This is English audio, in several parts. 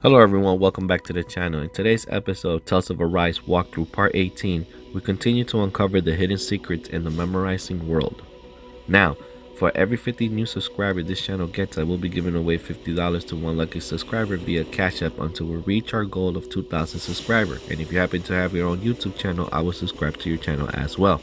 Hello everyone, welcome back to the channel. In today's episode of Tales of Arise walkthrough part 18, we continue to uncover the hidden secrets in the memorizing world. Now, for every 50 new subscribers this channel gets, I will be giving away $50 to one lucky subscriber via Cash App until we reach our goal of 2,000 subscribers. And if you happen to have your own YouTube channel, I will subscribe to your channel as well.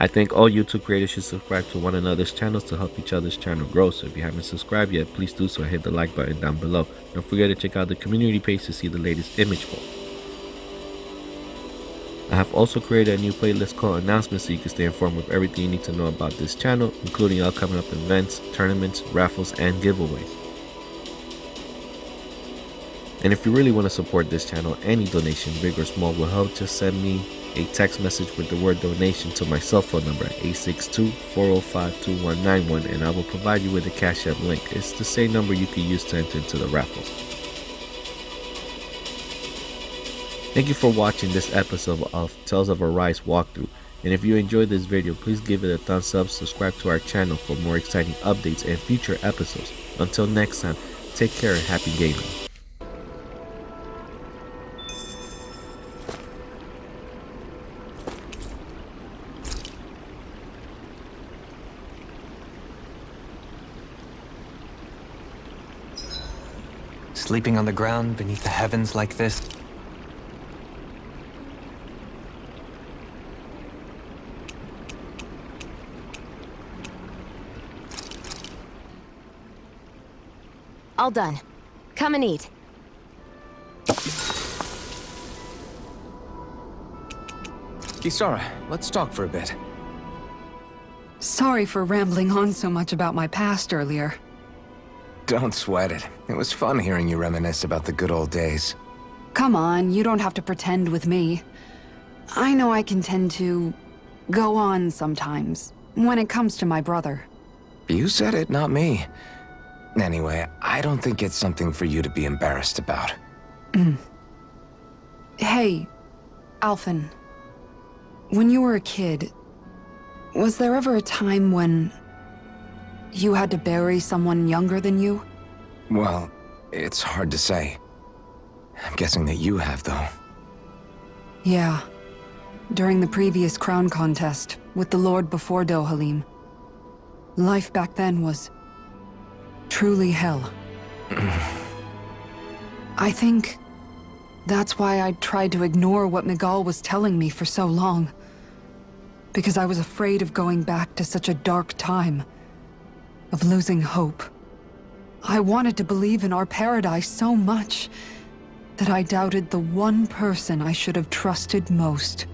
I think all YouTube creators should subscribe to one another's channels to help each other's channel grow. So if you haven't subscribed yet, please do so and hit the like button down below. Don't forget to check out the community page to see the latest image poll. I have also created a new playlist called Announcements so you can stay informed with everything you need to know about this channel, including upcoming events, tournaments, raffles, and giveaways. And if you really want to support this channel, any donation, big or small, will help. Just send me a text message with the word donation to my cell phone number at 862-405-2191 and I will provide you with a Cash App link. It's the same number you can use to enter into the raffles. Thank you for watching this episode of Tales of Arise walkthrough. And if you enjoyed this video, please give it a thumbs up, subscribe to our channel for more exciting updates and future episodes. Until next time, take care and happy gaming. Sleeping on the ground beneath the heavens like this? All done. Come and eat. Kisara, let's talk for a bit. Sorry for rambling on so much about my past earlier. Don't sweat it. It was fun hearing you reminisce about the good old days. Come on, you don't have to pretend with me. I know I can tend to go on sometimes, when it comes to my brother. You said it, not me. Anyway, I don't think it's something for you to be embarrassed about. Hey, Alphen. When you were a kid, was there ever a time when you had to bury someone younger than you? Well, it's hard to say. I'm guessing that you have, though. Yeah. During the previous crown contest, with the Lord before Dohalim. Life back then was truly hell. I think that's why I tried to ignore what Miguel was telling me for so long. Because I was afraid of going back to such a dark time. Of losing hope. I wanted to believe in our paradise so much that I doubted the one person I should have trusted most.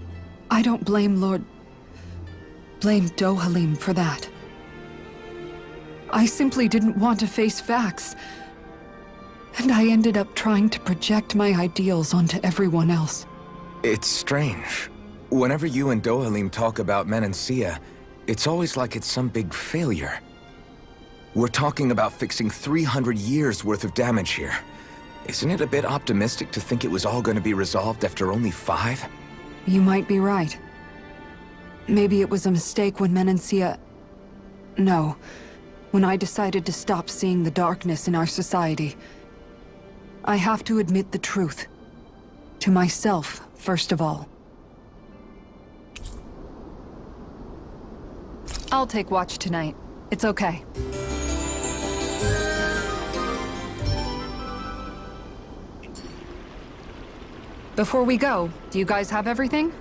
I don't blame blame Dohalim for that. I simply didn't want to face facts. And I ended up trying to project my ideals onto everyone else. It's strange. Whenever you and Dohalim talk about Menancia, it's always like it's some big failure. We're talking about fixing 300 years worth of damage here. Isn't it a bit optimistic to think it was all going to be resolved after only 5? You might be right. Maybe it was a mistake when Menancia... No. When I decided to stop seeing the darkness in our society. I have to admit the truth. To myself, first of all. I'll take watch tonight. It's okay. Before we go, do you guys have everything?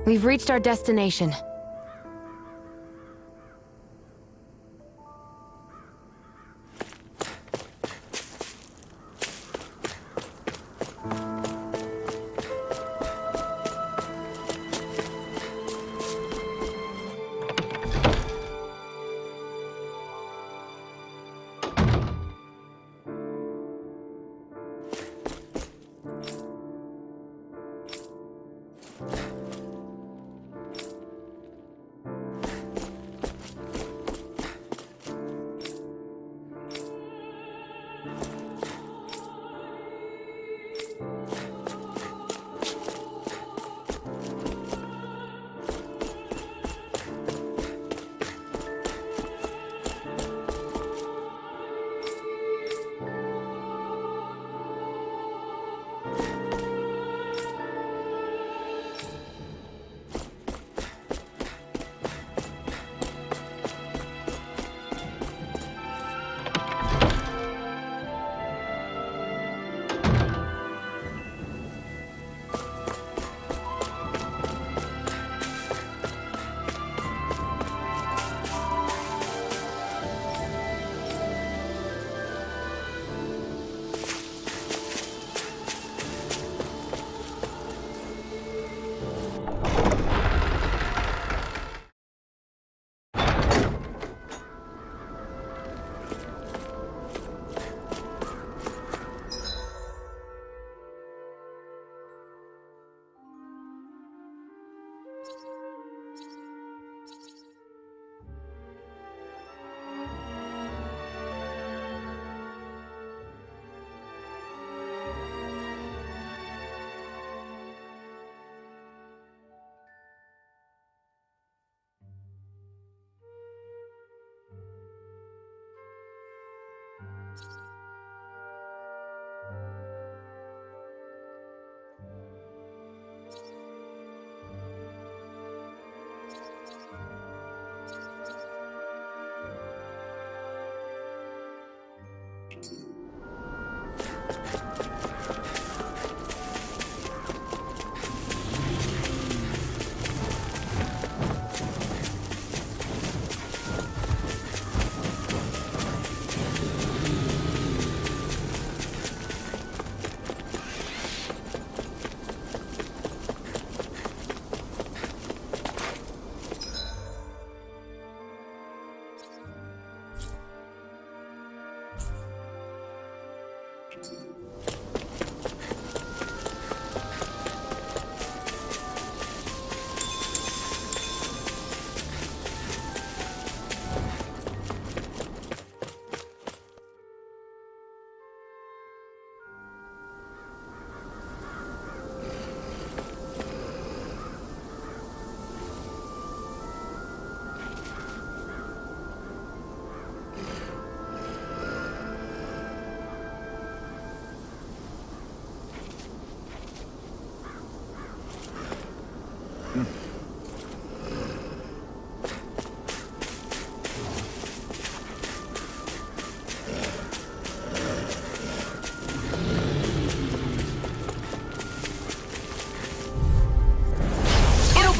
We've reached our destination.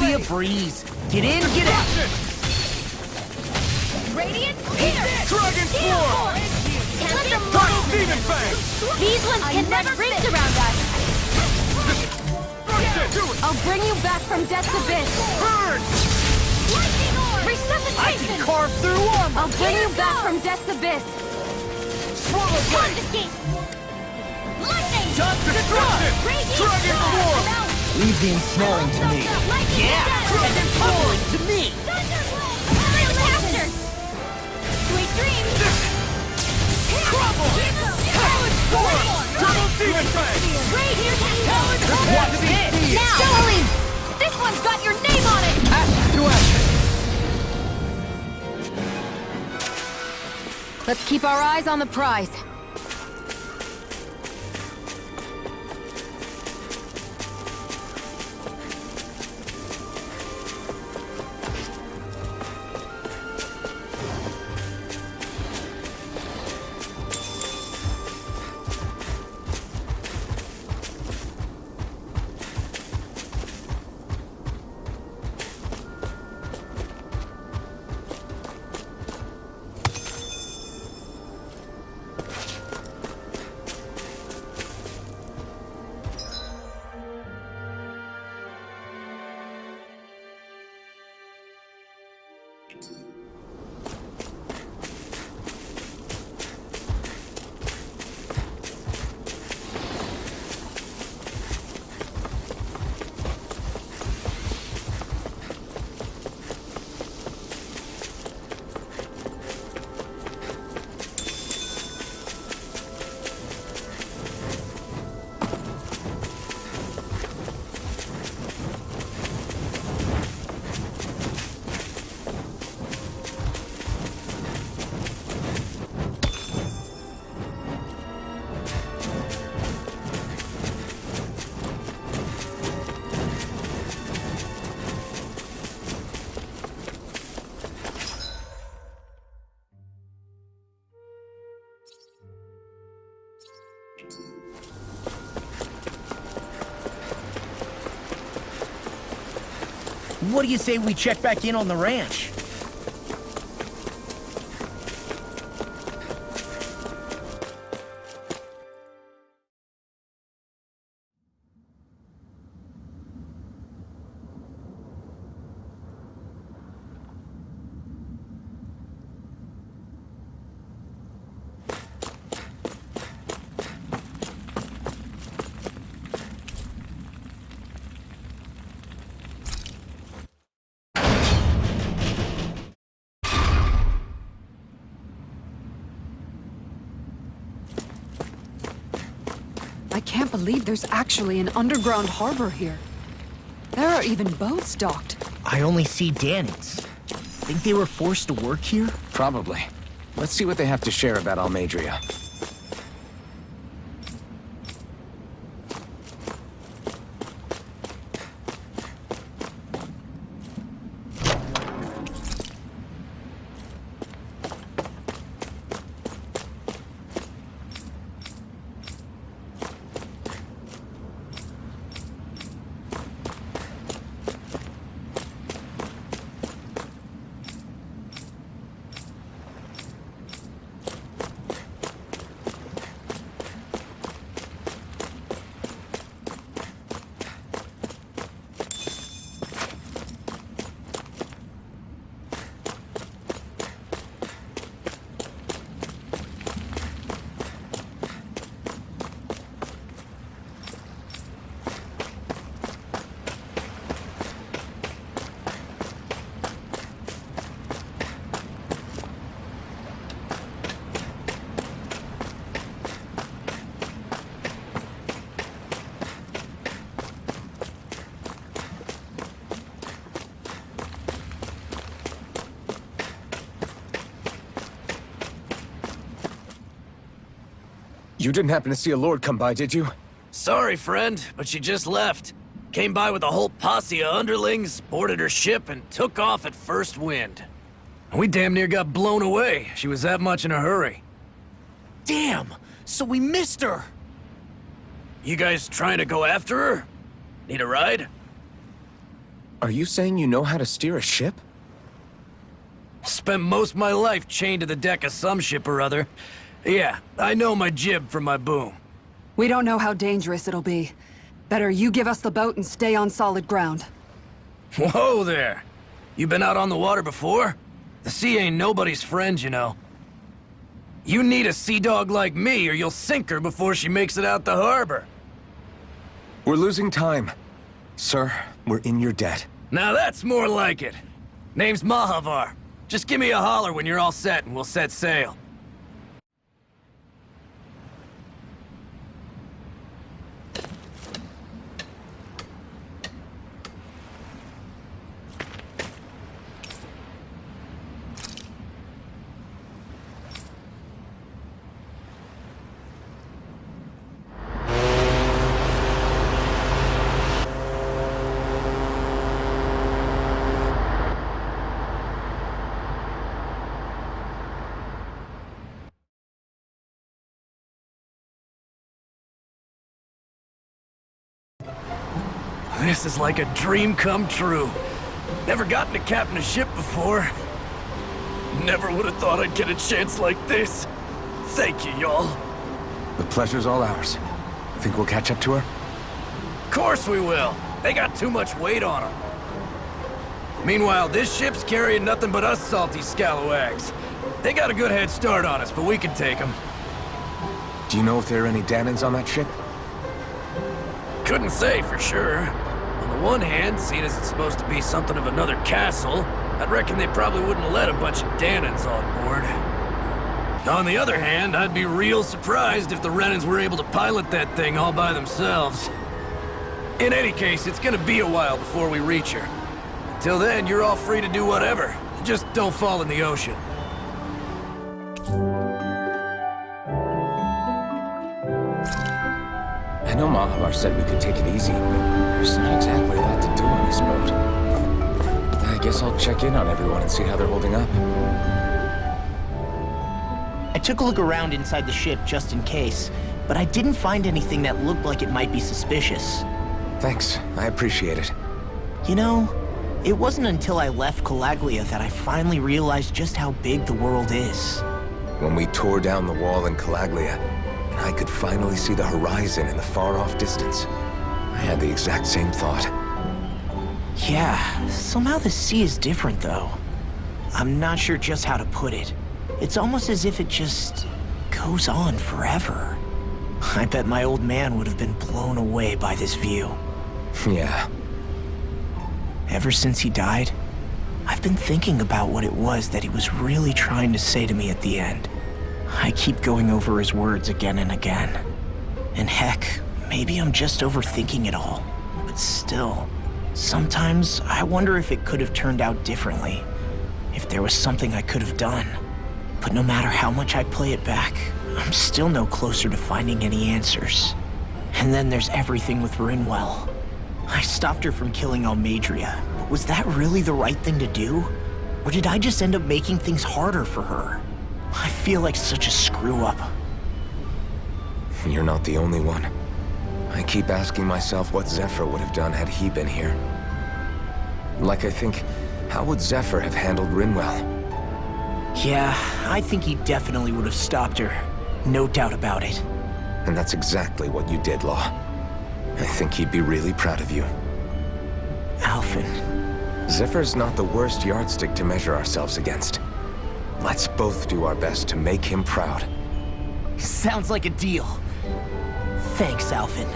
A breeze. Get in, get out. Radiant Spear! Dragon Form! Let them Dark Demon Fang! These ones can never reach around us! I'll bring you back from Death's Abyss! Burn! Lightning Orb! I Resuscitation! can carve through armor! I'll bring you back from Death's Abyss! Swallow Blade! Escape! Lightning! Destruction! Radiant Dragon Storm! Form! Leave the ensnaring to me. Yeah! Dragon Form to me! Feel captured! Sweet dreams! Crumble! Talon Form! Double Demon Fang! Radiant Talon Form! Form! Now! Jolie! This one's got your name on it! Action to action! Let's keep our eyes on the prize. What do you say we check back in on the ranch? I can't believe there's actually an underground harbor here. There are even boats docked. I only see Dannons. Think they were forced to work here? Probably. Let's see what they have to share about Almadria. You didn't happen to see a lord come by, did you? Sorry, friend, but she just left. Came by with a whole posse of underlings, boarded her ship, and took off at first wind. We damn near got blown away. She was that much in a hurry. Damn! So we missed her! You guys trying to go after her? Need a ride? Are you saying you know how to steer a ship? Spent most of my life chained to the deck of some ship or other. Yeah, I know my jib from my boom. We don't know how dangerous it'll be. Better you give us the boat and stay on solid ground. Whoa there! You been out on the water before? The sea ain't nobody's friend, you know. You need a sea dog like me, or you'll sink her before she makes it out the harbor. We're losing time. Sir, we're in your debt. Now that's more like it. Name's Mahavar. Just give me a holler when you're all set and we'll set sail. This is like a dream come true. Never gotten to captain a ship before. Never would have thought I'd get a chance like this. Thank you, y'all. The pleasure's all ours. Think we'll catch up to her? Course we will. They got too much weight on them. Meanwhile, this ship's carrying nothing but us salty scalawags. They got a good head start on us, but we can take them. Do you know if there are any Dannons on that ship? Couldn't say for sure. On the one hand, seeing as it's supposed to be something of another castle, I'd reckon they probably wouldn't let a bunch of Dannons on board. On the other hand, I'd be real surprised if the Renans were able to pilot that thing all by themselves. In any case, it's gonna be a while before we reach her. Till then, you're all free to do whatever. Just don't fall in the ocean. I know Mahavar said we could take it easy, but there's not exactly a lot to do on this boat. I guess I'll check in on everyone and see how they're holding up. I took a look around inside the ship just in case. but I didn't find anything that looked like it might be suspicious. Thanks, I appreciate it. You know, it wasn't until I left Calaglia that I finally realized just how big the world is. When we tore down the wall in Calaglia, and I could finally see the horizon in the far-off distance, I had the exact same thought. Yeah, somehow the sea is different though. I'm not sure just how to put it. It's almost as if it just goes on forever. I bet my old man would have been blown away by this view. Yeah. Ever since he died, I've been thinking about what it was that he was really trying to say to me at the end. I keep going over his words again and again. And heck, maybe I'm just overthinking it all. But still, sometimes I wonder if it could have turned out differently. If there was something I could have done. But no matter how much I play it back, I'm still no closer to finding any answers. And then there's everything with Rinwell. I stopped her from killing Almadria, but was that really the right thing to do? Or did I just end up making things harder for her? I feel like such a screw-up. You're not the only one. I keep asking myself what Zephyr would have done had he been here. Like I think, how would Zephyr have handled Rinwell? Yeah, I think he definitely would have stopped her. No doubt about it. And that's exactly what you did, Law. I think he'd be really proud of you. Alphen. Zephyr's not the worst yardstick to measure ourselves against. Let's both do our best to make him proud. Sounds like a deal. Thanks, Alphen.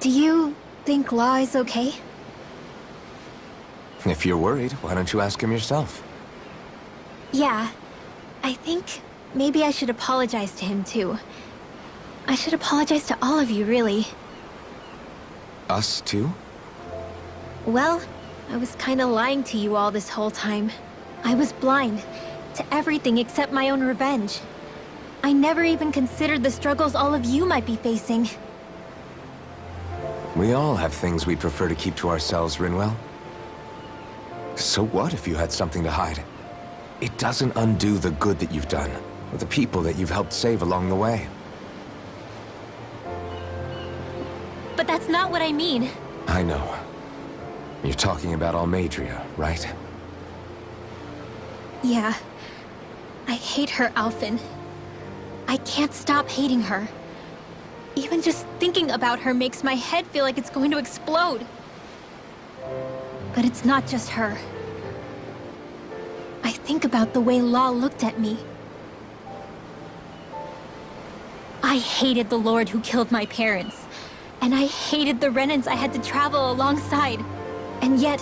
Do you think Law is okay? If you're worried, why don't you ask him yourself? Yeah. I think maybe I should apologize to him too. I should apologize to all of you, really. Us too? Well, I was kinda lying to you all this whole time. I was blind to everything except my own revenge. I never even considered the struggles all of you might be facing. We all have things we'd prefer to keep to ourselves, Rinwell. So what if you had something to hide? It doesn't undo the good that you've done, or the people that you've helped save along the way. But that's not what I mean. I know. You're talking about Almadria, right? Yeah. I hate her, Alphen. I can't stop hating her. Even just thinking about her makes my head feel like it's going to explode. But it's not just her. I think about the way Law looked at me. I hated the Lord who killed my parents. And I hated the Renans I had to travel alongside. And yet,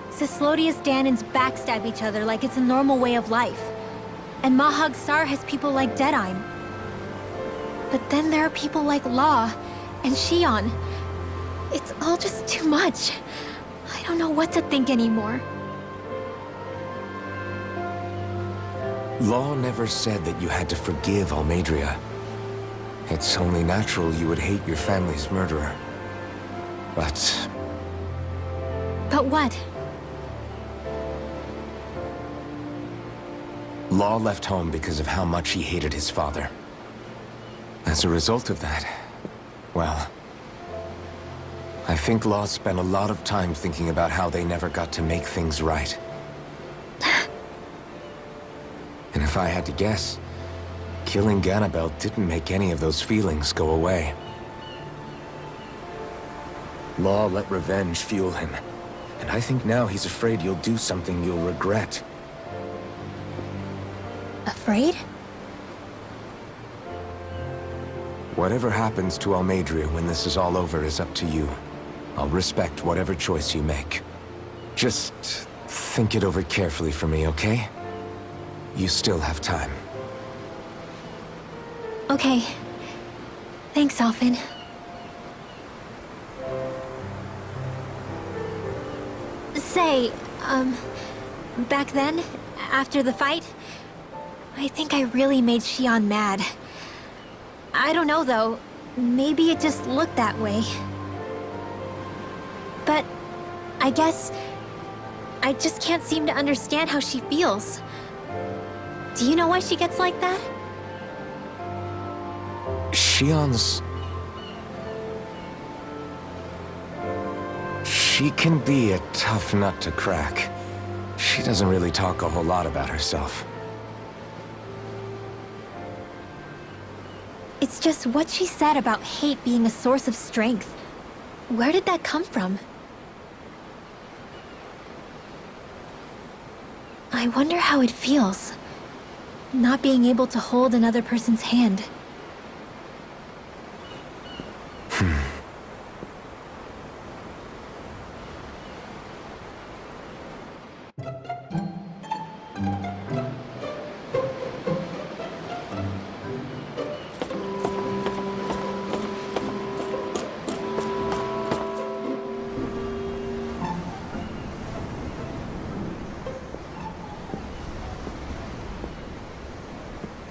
Cislodius Danans backstab each other like it's a normal way of life. And Mahag Sar has people like Deadime. But then there are people like Law and Shion. It's all just too much. I don't know what to think anymore. Law never said that you had to forgive Almadria. It's only natural you would hate your family's murderer. But But what? Law left home because of how much he hated his father. As a result of that, well, I think Law spent a lot of time thinking about how they never got to make things right. And if I had to guess, killing Ganabel didn't make any of those feelings go away. Law let revenge fuel him, and I think now he's afraid you'll do something you'll regret. Afraid? Whatever happens to Almadria when this is all over is up to you. I'll respect whatever choice you make. Just think it over carefully for me, okay? You still have time. Okay. Thanks, Alphen. Say, back then, after the fight, I think I really made Xion mad. I don't know though, maybe it just looked that way. But I guess I just can't seem to understand how she feels. Do you know why she gets like that? Xion's... She can be a tough nut to crack. She doesn't really talk a whole lot about herself. It's just what she said about hate being a source of strength. Where did that come from? I wonder how it feels, not being able to hold another person's hand.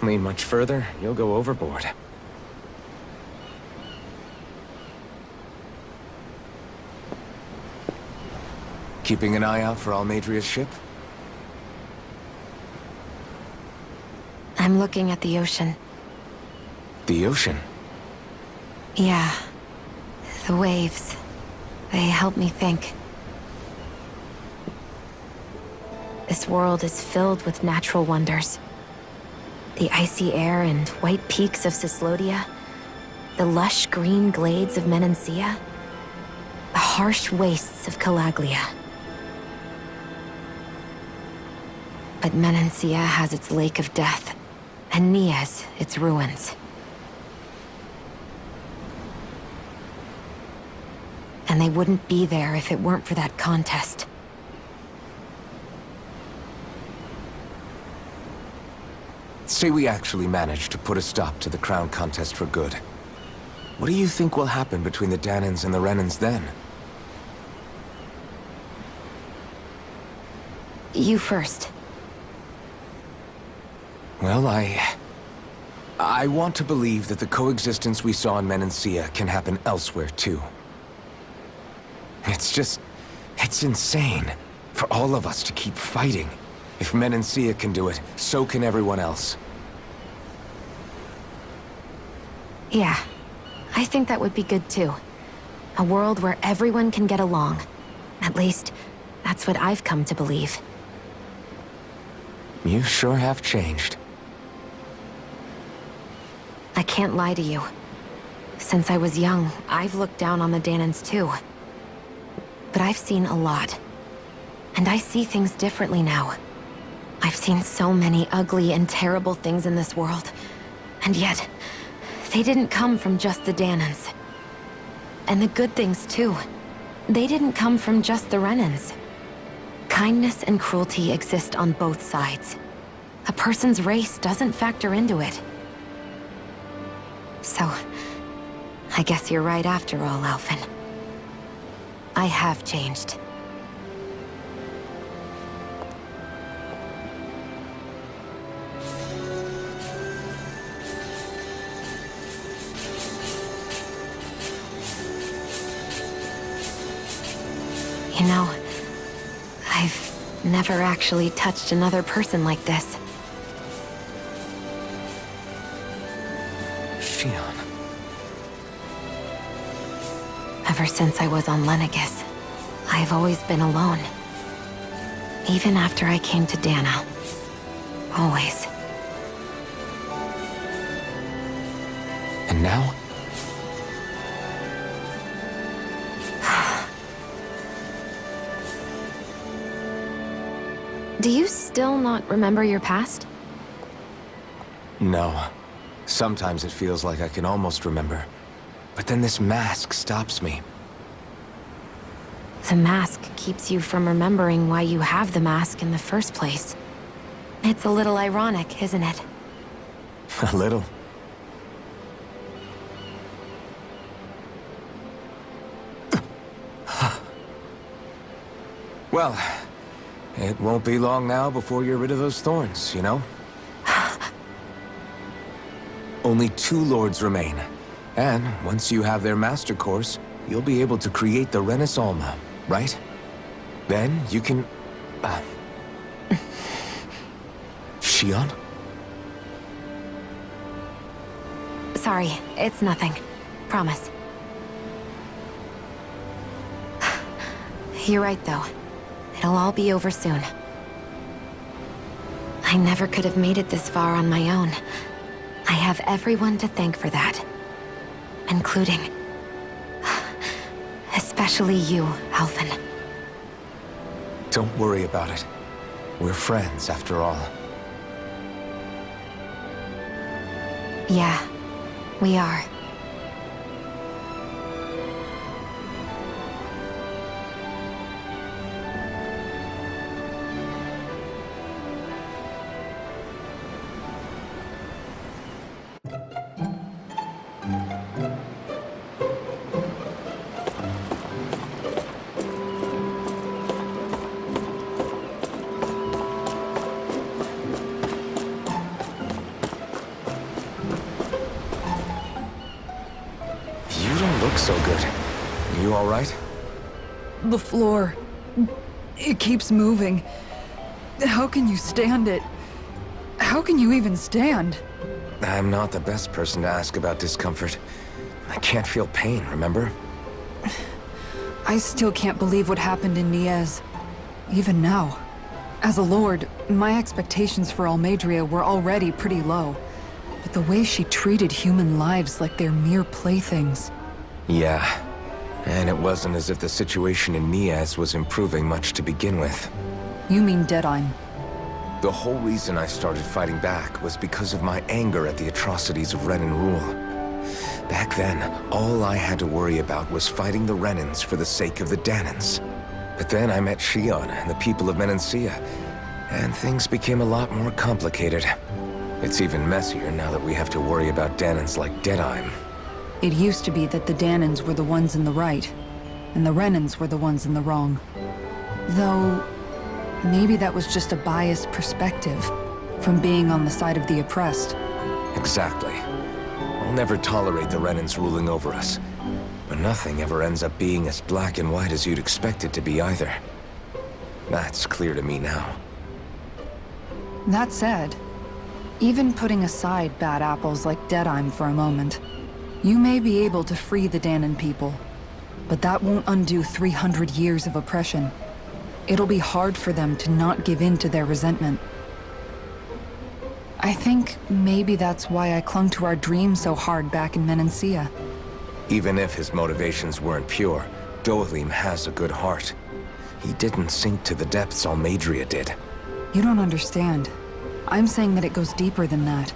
Lean much further, you'll go overboard. Keeping an eye out for Almadria's ship? I'm looking at the ocean. The ocean? Yeah. The waves. They help me think. This world is filled with natural wonders. The icy air and white peaks of Cyslodia, the lush green glades of Menancia, the harsh wastes of Calaglia. But Menancia has its Lake of Death, and Nias its ruins. And they wouldn't be there if it weren't for that contest. Say we actually managed to put a stop to the crown contest for good. What do you think will happen between the Danans and the Renans then? You first. Well, I want to believe that the coexistence we saw in Menancia can happen elsewhere, too. It's insane for all of us to keep fighting. If Menancia can do it, so can everyone else. Yeah, I think that would be good too. A world where everyone can get along. At least, that's what I've come to believe. You sure have changed. I can't lie to you. Since I was young, I've looked down on the Danans too. But I've seen a lot. And I see things differently now. I've seen so many ugly and terrible things in this world. And yet, they didn't come from just the Danans. And the good things too. They didn't come from just the Renans. Kindness and cruelty exist on both sides. A person's race doesn't factor into it. So, I guess you're right after all, Alphen. I have changed. You know, I've never actually touched another person like this. Xion. Ever since I was on Lenegis, I've always been alone. Even after I came to Dana. Always. And now? Do you still not remember your past? No. Sometimes it feels like I can almost remember. But then this mask stops me. The mask keeps you from remembering why you have the mask in the first place. It's a little ironic, isn't it? A little. Well, it won't be long now before you're rid of those thorns, you know? Only 2 lords remain. And once you have their master course, you'll be able to create the Renis Alma, right? Then you can... Shion? Sorry, it's nothing. Promise. You're right, though. It'll all be over soon. I never could have made it this far on my own. I have everyone to thank for that. Including... especially you, Alvin. Don't worry about it. We're friends, after all. Yeah, we are. You don't look so good. You all right? The floor. It keeps moving. How can you stand it? How can you even stand? I'm not the best person to ask about discomfort. I can't feel pain, remember? I still can't believe what happened in Niez. Even now. As a lord, my expectations for Almeidrea were already pretty low. But the way she treated human lives like they're mere playthings. Yeah. And it wasn't as if the situation in Niez was improving much to begin with. You mean Deadheim? The whole reason I started fighting back was because of my anger at the atrocities of Renin rule. Back then, all I had to worry about was fighting the Renins for the sake of the Danans. But then I met Shion and the people of Menancia, and things became a lot more complicated. It's even messier now that we have to worry about Danans like Deadheim. It used to be that the Danans were the ones in the right, and the Renins were the ones in the wrong. Though, maybe that was just a biased perspective from being on the side of the oppressed. Exactly. I'll never tolerate the Renins ruling over us. But nothing ever ends up being as black and white as you'd expect it to be either. That's clear to me now. That said, even putting aside bad apples like Deadheim for a moment, you may be able to free the Danan people. But that won't undo 300 years of oppression. It'll be hard for them to not give in to their resentment. I think maybe that's why I clung to our dream so hard back in Menancia. Even if his motivations weren't pure, Dohalim has a good heart. He didn't sink to the depths Almeidrea did. You don't understand. I'm saying that it goes deeper than that.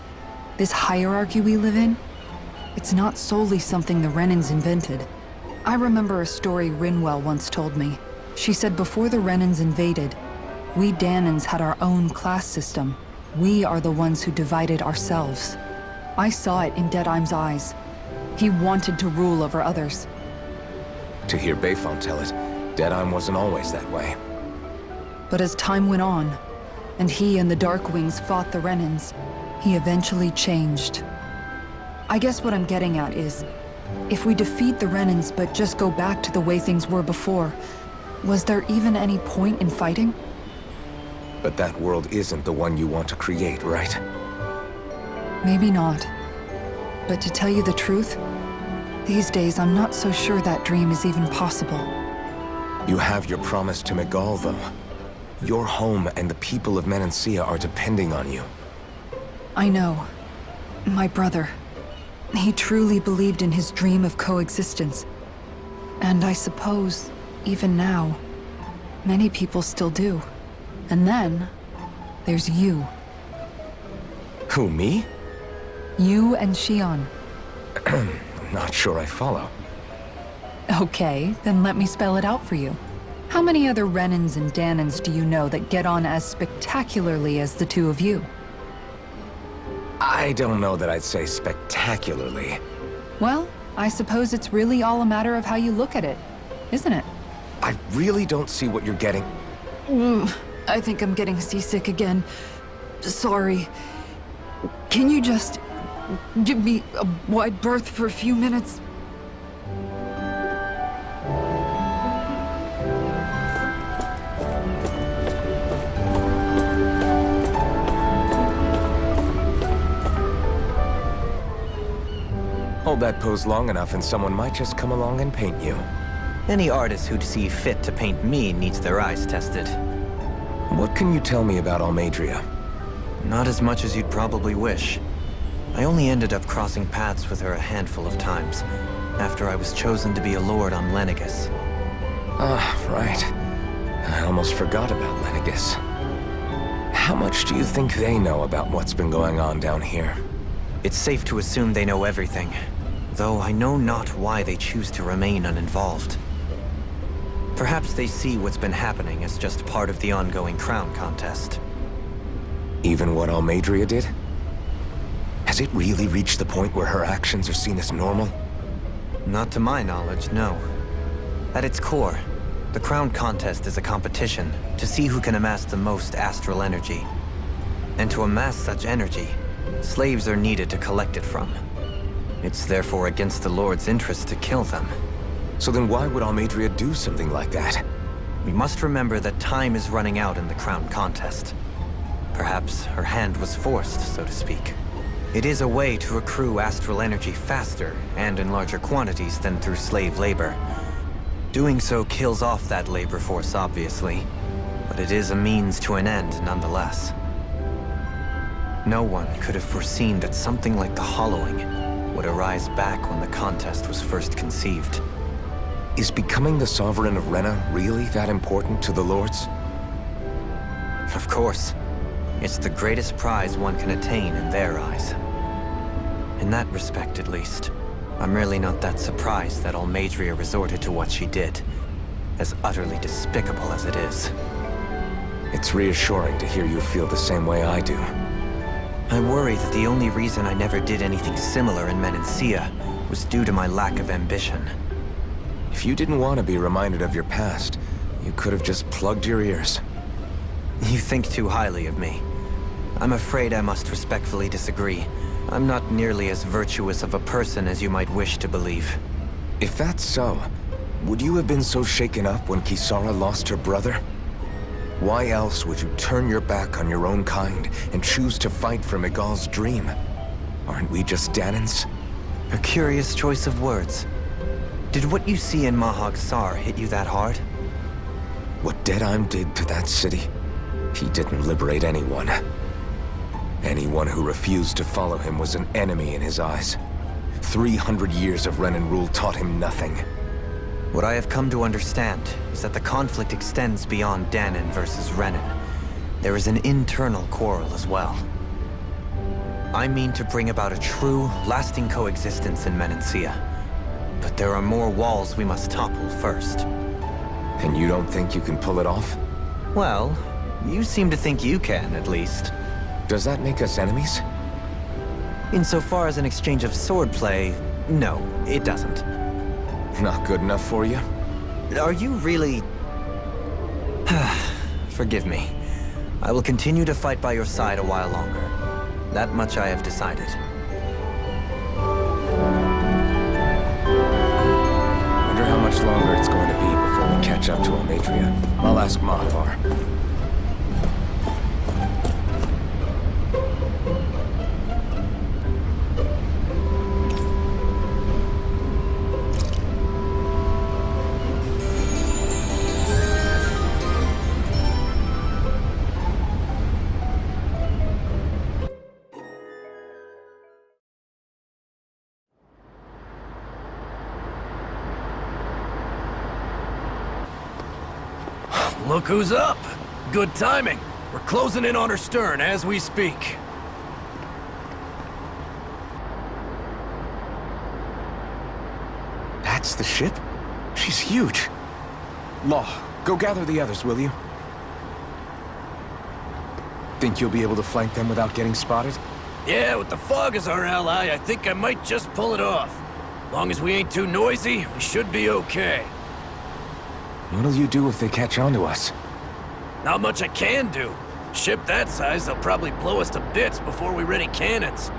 This hierarchy we live in, it's not solely something the Renins invented. I remember a story Rinwell once told me. She said before the Renins invaded, we Danans had our own class system. We are the ones who divided ourselves. I saw it in Deadheim's eyes. He wanted to rule over others. To hear Bayfont tell it, Deadheim wasn't always that way. But as time went on, and he and the Darkwings fought the Renins, he eventually changed. I guess what I'm getting at is, if we defeat the Renins but just go back to the way things were before, was there even any point in fighting? But that world isn't the one you want to create, right? Maybe not. But to tell you the truth, these days I'm not so sure that dream is even possible. You have your promise to Miguel, though. Your home and the people of Menancia are depending on you. I know. My brother. He truly believed in his dream of coexistence. And I suppose, even now, many people still do. And then, there's you. Who, me? You and Shion. Not sure I follow. Okay, then let me spell it out for you. How many other Renins and Danans do you know that get on as spectacularly as the two of you? I don't know that I'd say spectacularly. Well, I suppose it's really all a matter of how you look at it, isn't it? I really don't see what you're getting. I think I'm getting seasick again. Sorry. Can you just give me a wide berth for a few minutes? Hold that pose long enough and someone might just come along and paint you. Any artist who'd see fit to paint me needs their eyes tested. What can you tell me about Almadria? Not as much as you'd probably wish. I only ended up crossing paths with her a handful of times, after I was chosen to be a lord on Lenegus. Ah, right. I almost forgot about Lenegus. How much do you think they know about what's been going on down here? It's safe to assume they know everything, though I know not why they choose to remain uninvolved. Perhaps they see what's been happening as just part of the ongoing crown contest. Even what Almadria did? Has it really reached the point where her actions are seen as normal? Not to my knowledge, no. At its core, the crown contest is a competition to see who can amass the most astral energy. And to amass such energy, slaves are needed to collect it from. It's therefore against the Lord's interest to kill them. So then why would Almadria do something like that? We must remember that time is running out in the crown contest. Perhaps her hand was forced, so to speak. It is a way to accrue astral energy faster and in larger quantities than through slave labor. Doing so kills off that labor force, obviously, but it is a means to an end nonetheless. No one could have foreseen that something like the Hollowing would arise back when the contest was first conceived. Is becoming the Sovereign of Renna really that important to the Lords? Of course. It's the greatest prize one can attain in their eyes. In that respect, at least, I'm really not that surprised that Almadria resorted to what she did, as utterly despicable as it is. It's reassuring to hear you feel the same way I do. I worry that the only reason I never did anything similar in Menancia was due to my lack of ambition. If you didn't want to be reminded of your past, you could have just plugged your ears. You think too highly of me. I'm afraid I must respectfully disagree. I'm not nearly as virtuous of a person as you might wish to believe. If that's so, would you have been so shaken up when Kisara lost her brother? Why else would you turn your back on your own kind and choose to fight for Miguel's dream? Aren't we just Danans? A curious choice of words. Did what you see in Mahag Sar hit you that hard? What Deadheim did to that city, he didn't liberate anyone. Anyone who refused to follow him was an enemy in his eyes. 300 years of Renan rule taught him nothing. What I have come to understand is that the conflict extends beyond Danan versus Renan. There is an internal quarrel as well. I mean to bring about a true, lasting coexistence in Menancia. But there are more walls we must topple first. And you don't think you can pull it off? Well, you seem to think you can, at least. Does that make us enemies? Insofar as an exchange of swordplay, no, it doesn't. Not good enough for you? Are you really... Forgive me. I will continue to fight by your side a while longer. That much I have decided. Wonder how much longer it's going to be before we catch up to Almadria. I'll ask Mahavar. Look who's up! Good timing. We're closing in on her stern as we speak. That's the ship? She's huge. Law, go gather the others, will you? Think you'll be able to flank them without getting spotted? Yeah, with the fog as our ally, I think I might just pull it off. Long as we ain't too noisy, we should be okay. What'll you do if they catch on to us? Not much I can do. Ship that size, they'll probably blow us to bits before we ready cannons.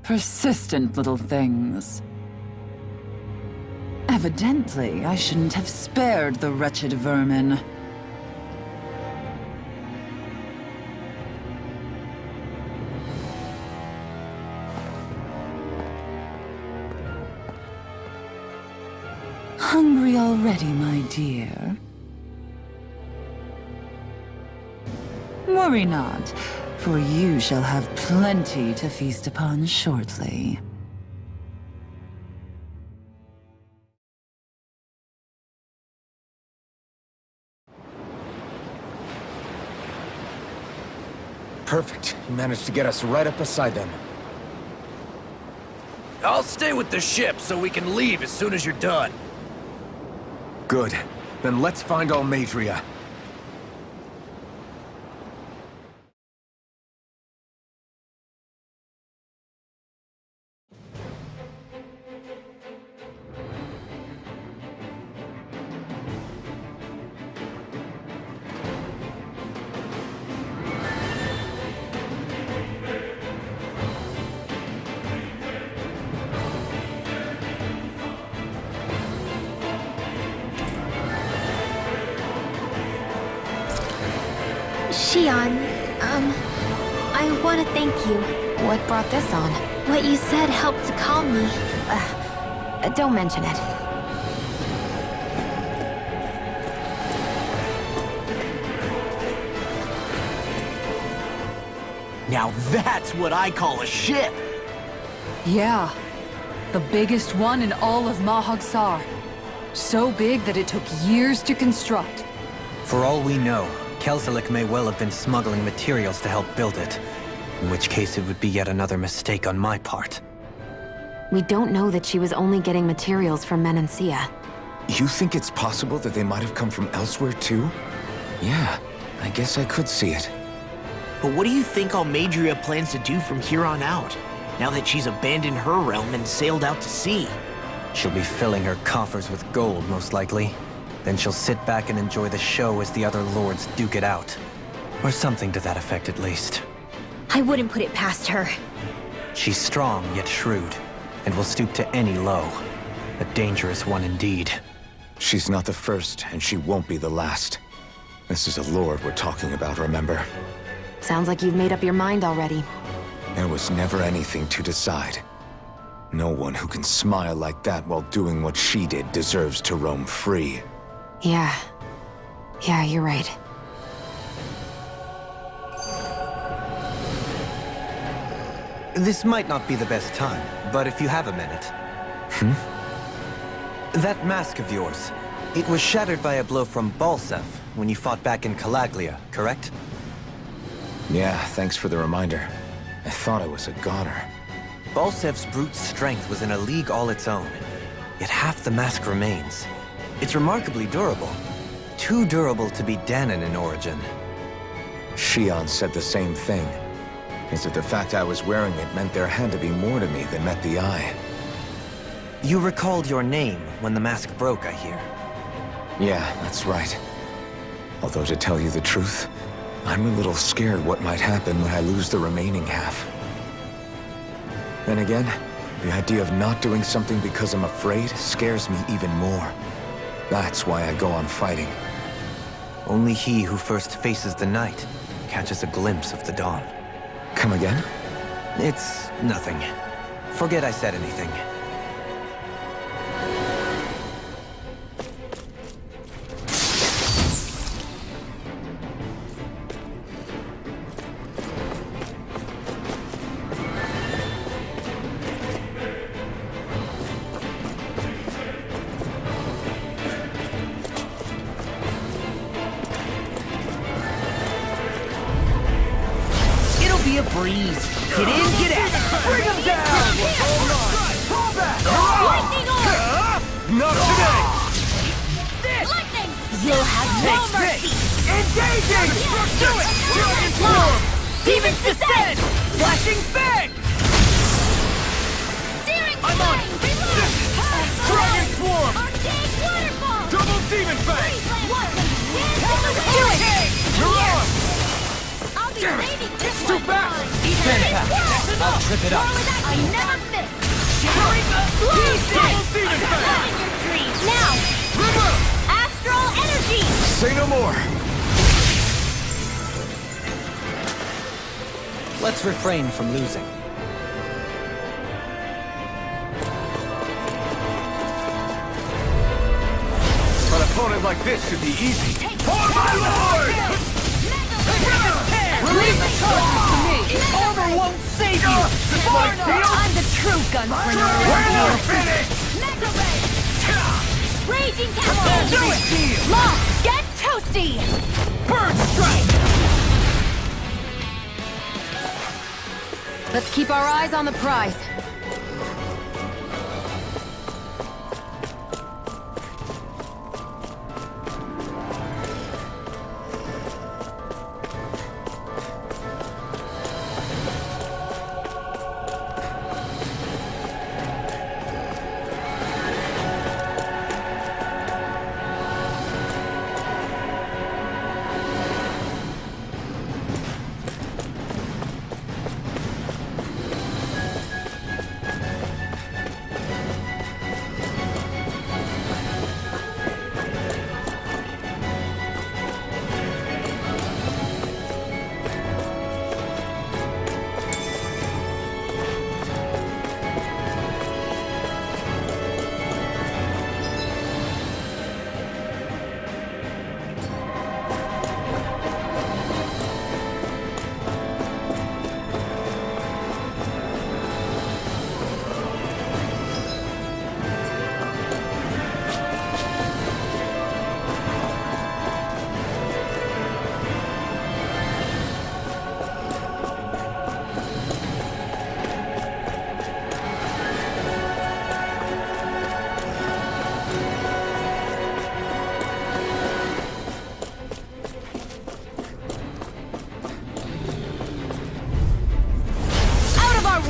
Persistent little things. Evidently, I shouldn't have spared the wretched vermin. Hungry already, my dear? Worry not, for you shall have plenty to feast upon shortly. Perfect. You managed to get us right up beside them. I'll stay with the ship so we can leave as soon as you're done. Good. Then let's find Almadria. Shion, I want to thank you. What brought this on? What you said helped to calm me. Don't mention it. Now that's what I call a ship! Yeah. The biggest one in all of Mahagsar. So big that it took years to construct. For all we know, Kelzelik may well have been smuggling materials to help build it. In which case it would be yet another mistake on my part. We don't know that she was only getting materials from Menancia. You think it's possible that they might have come from elsewhere too? Yeah, I guess I could see it. But what do you think Almadria plans to do from here on out, now that she's abandoned her realm and sailed out to sea? She'll be filling her coffers with gold, most likely. Then she'll sit back and enjoy the show as the other lords duke it out. Or something to that effect, at least. I wouldn't put it past her. She's strong, yet shrewd, and will stoop to any low. A dangerous one indeed. She's not the first, and she won't be the last. This is a lord we're talking about, remember? Sounds like you've made up your mind already. There was never anything to decide. No one who can smile like that while doing what she did deserves to roam free. Yeah, you're right. This might not be the best time, but if you have a minute. That mask of yours, it was shattered by a blow from Balsev when you fought back in Calaglia, correct? Yeah, thanks for the reminder. I thought I was a goner. Balsev's brute strength was in a league all its own, yet half the mask remains. It's remarkably durable. Too durable to be Danon in origin. Shion said the same thing. Is it the fact I was wearing it meant there had to be more to me than met the eye? You recalled your name when the mask broke, I hear. Yeah, that's right. Although to tell you the truth, I'm a little scared what might happen when I lose the remaining half. Then again, the idea of not doing something because I'm afraid scares me even more. That's why I go on fighting. Only he who first faces the night catches a glimpse of the dawn. Come again? It's nothing. Forget I said anything. It'll be a breeze. Get in, get out. Bring them down! Engaging! Do it! Dragon Form! Demon's Descent! Flashing Fang! Searing I'm on flame! Reload! Dragon Form! Arcade waterfall! Double Demon Fang! What? Do it! You're on! I'll be saving this Too one. fast! Stand back. I'll trip it up. I never miss. Double Demon Fang! In your dreams. Now, River! astral energy. Say no more. Let's refrain from losing. An opponent like this should be easy. For my lord! Leave the torches to me. Armor won't save you! I'm the true gunpreneur. We're finished! Mega Ray. Raging Castle. Do it! Law, get toasty. Bird Strike! Let's keep our eyes on the prize.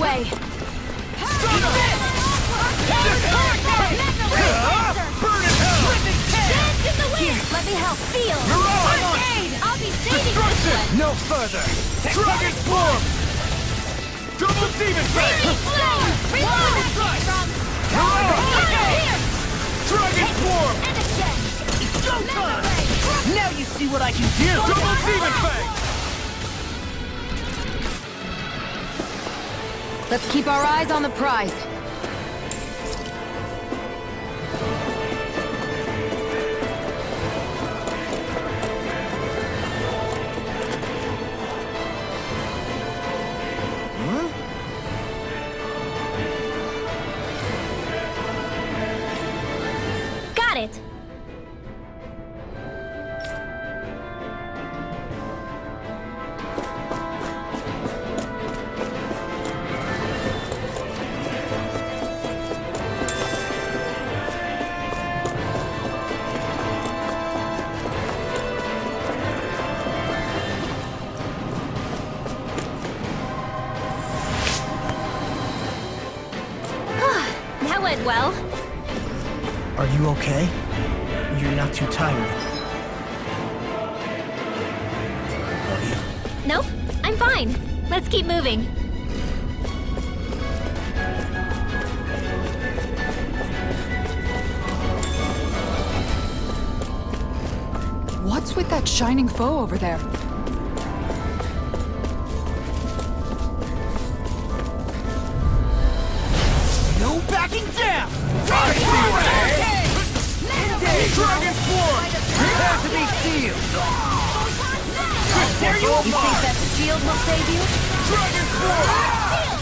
Way. Let me help. Feel. I'll be saving this one. No further! Dragon Form! Double Demon Fang! Reload. Dragon Form! And again. It's showtime! Now you see what I can do! Double Demon Fang! Let's keep our eyes on the prize. Got it. That went well. Are you okay? You're not too tired. Are you? Nope, I'm fine. Let's keep moving. What's with that shining foe over there? No backing down! Dragon Form! Prepare to be sealed! Dare you think that shield will save you? Dragon Form!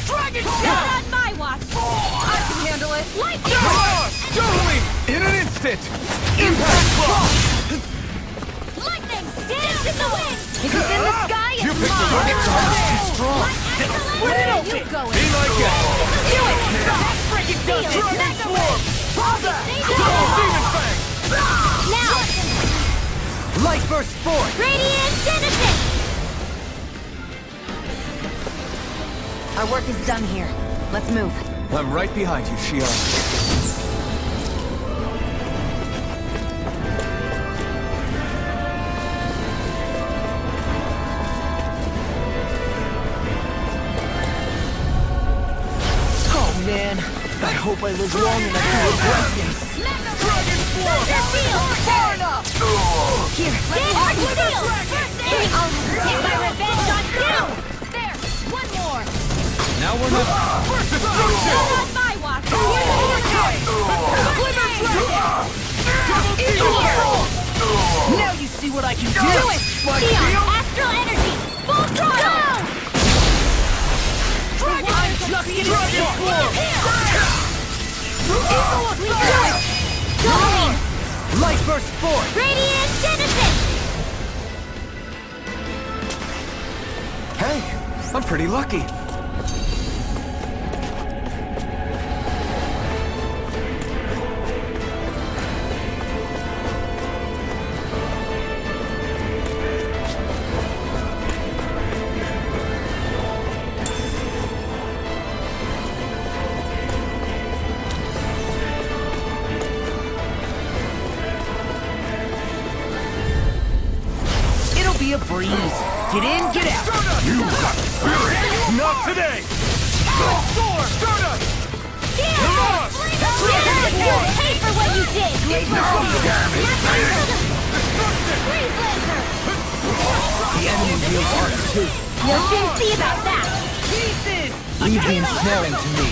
Dragon Not on my watch. I can handle it. You're lost! Dueling! In an instant! Impact Block! Lightning! Dance in the wind! If it's in the sky, You it's picked the mine. right time. Too strong. Split it open! You go Be in. my guest. Do it! Break it down! Dragon Form! Double Demon Fang! Now! Light Burst burst forth! Radiant Innocent! Our work is done here. Let's move. I'm right behind you, Shion. Oh man, I hope I live long enough to regret this. Far enough! Here, let me help you. I'll get my revenge on you! There, one more! Now we're not... Not on my watch! Now you see what I can do! Do it! Shion, astral energy! Full throttle! I'm just getting Going! Light burst forth! Radiant Innocent! Hey, I'm pretty lucky. It'll be a breeze. Get in, get out. Not today! Sword! Stardust! Pay for what you did! The enemy deals hard too. You'll soon see about that! Leave the ensnaring to me.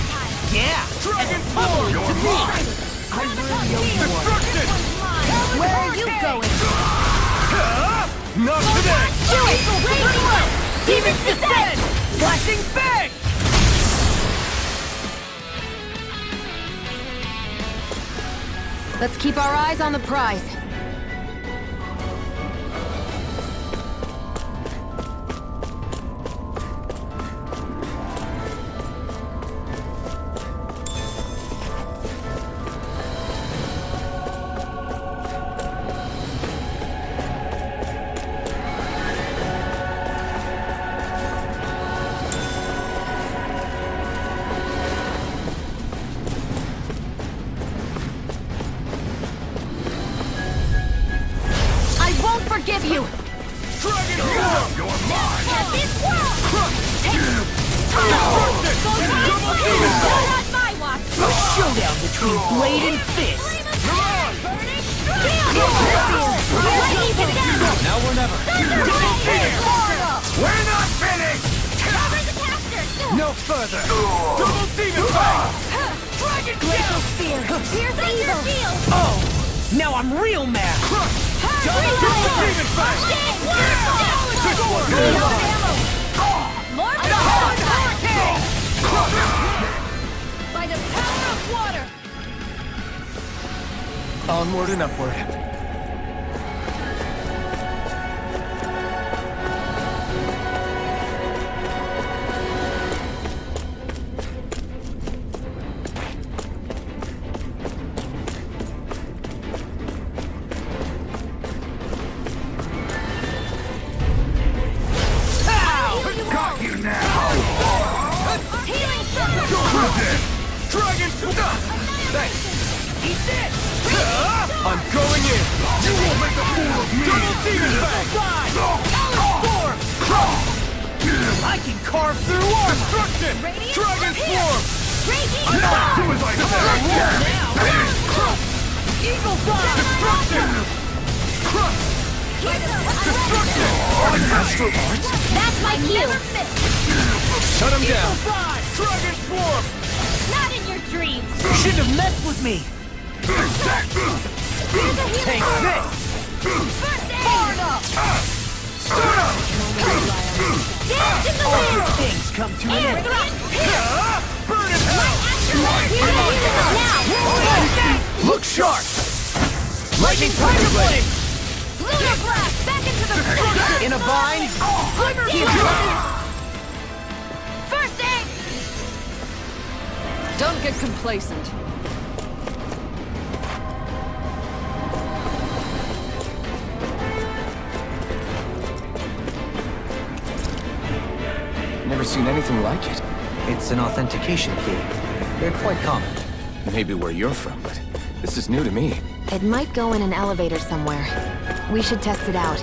Yeah! Dragon forward to me! I really owe you one. Where are you going? Not today! Do it! Wait! Demons descend! Flashing fang! Let's keep our eyes on the prize. Forgive you! Dragon form! You're mine! At this world! Not on my watch! A showdown between blade and fist! Now we're never! We're not finished! Cover the caster! No further! Double demon fang! Dragon Glacial Spear! Pierce evil! Oh! Now I'm real mad! Double demon fang! More by the power of water! Onward and upward. Got you now! Healing Sword! Dragon! Thanks! Eat this! I'm going in! You will make a fool of me! Double demon fang! I can carve through armor! Destruction! Radiant Dragon Spear! form! Raging Not do as I said! Eagle fly! Destruction! Destruction! Astral Art? That's my cue! Shut him down! Dragon form! Not in your dreams! You shouldn't have messed with me! Take this! First aid! Dance in the wind! Things come to an Air end. thrust! Burn in hell! Now! Look sharp! Lightning Tiger Blade! Lunar blast! Back into the pit! In a bind? First aid! Don't get complacent. seen anything like it. It's an authentication key. They're quite common. Maybe where you're from, but this is new to me. It might go in an elevator somewhere. We should test it out.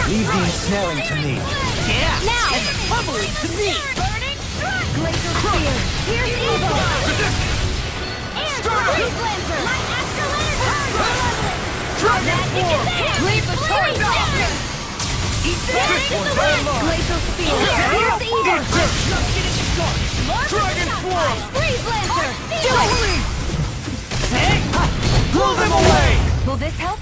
Leave the ensnaring to me. Yeah! Now! And the pummeling to me! Glacial Spear! Here's evil! Air Freeze Lancer! Light Astro Lantern! Dragon Form! Leave the torch off! Eat this one's all mine! Glacial Spear! Here's evil! Just get it started! Dragon Form! Freeze Lancer! Do it! Hey! Blow them away! Will this help?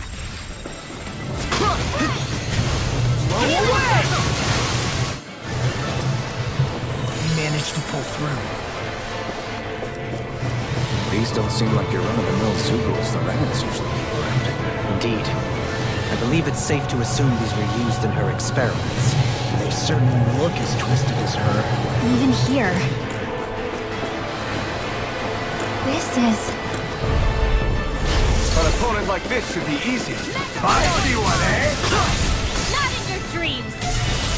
Blow away! We managed to pull through. These don't seem like your run-of-the-mill Zugals the Renans usually keep around. Indeed. I believe it's safe to assume these were used in her experiments. They certainly look as twisted as her. Even here. This is... An opponent like this should be easy. I see one, eh? not in your dreams!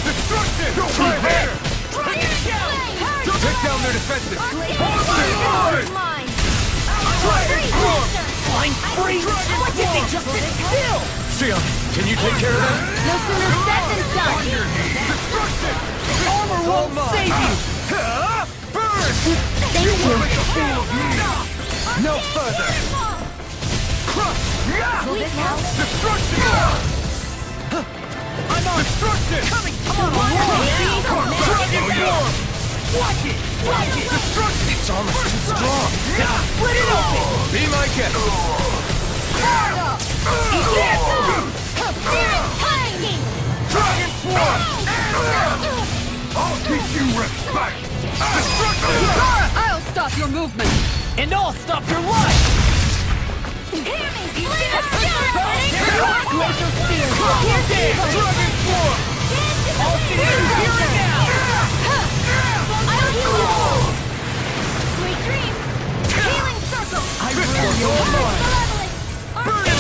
Destruction! Right here! Take down their defenses! Mine! Dragon Form! Flying free! What did they just sit still? Sion, can you take care of them? No sooner said than done! Destruction! Armor won't save you! Burn! Thank you! No further! Will this help? Destruction! I'm on! Destruction! Coming! Come on! Dragon Form! Watch it! Watch it! Destruction! It's almost too strong! Split it open! Be my guest! Dragon Form! I'll teach you respect! Destruction! I'll stop your movement! And I'll stop your life! Glacial Spear! Here's evil! Dragon Form! I'll finish you here and now! I'll heal you! Sweet dreams! Healing circle! I rule your mind! Burn in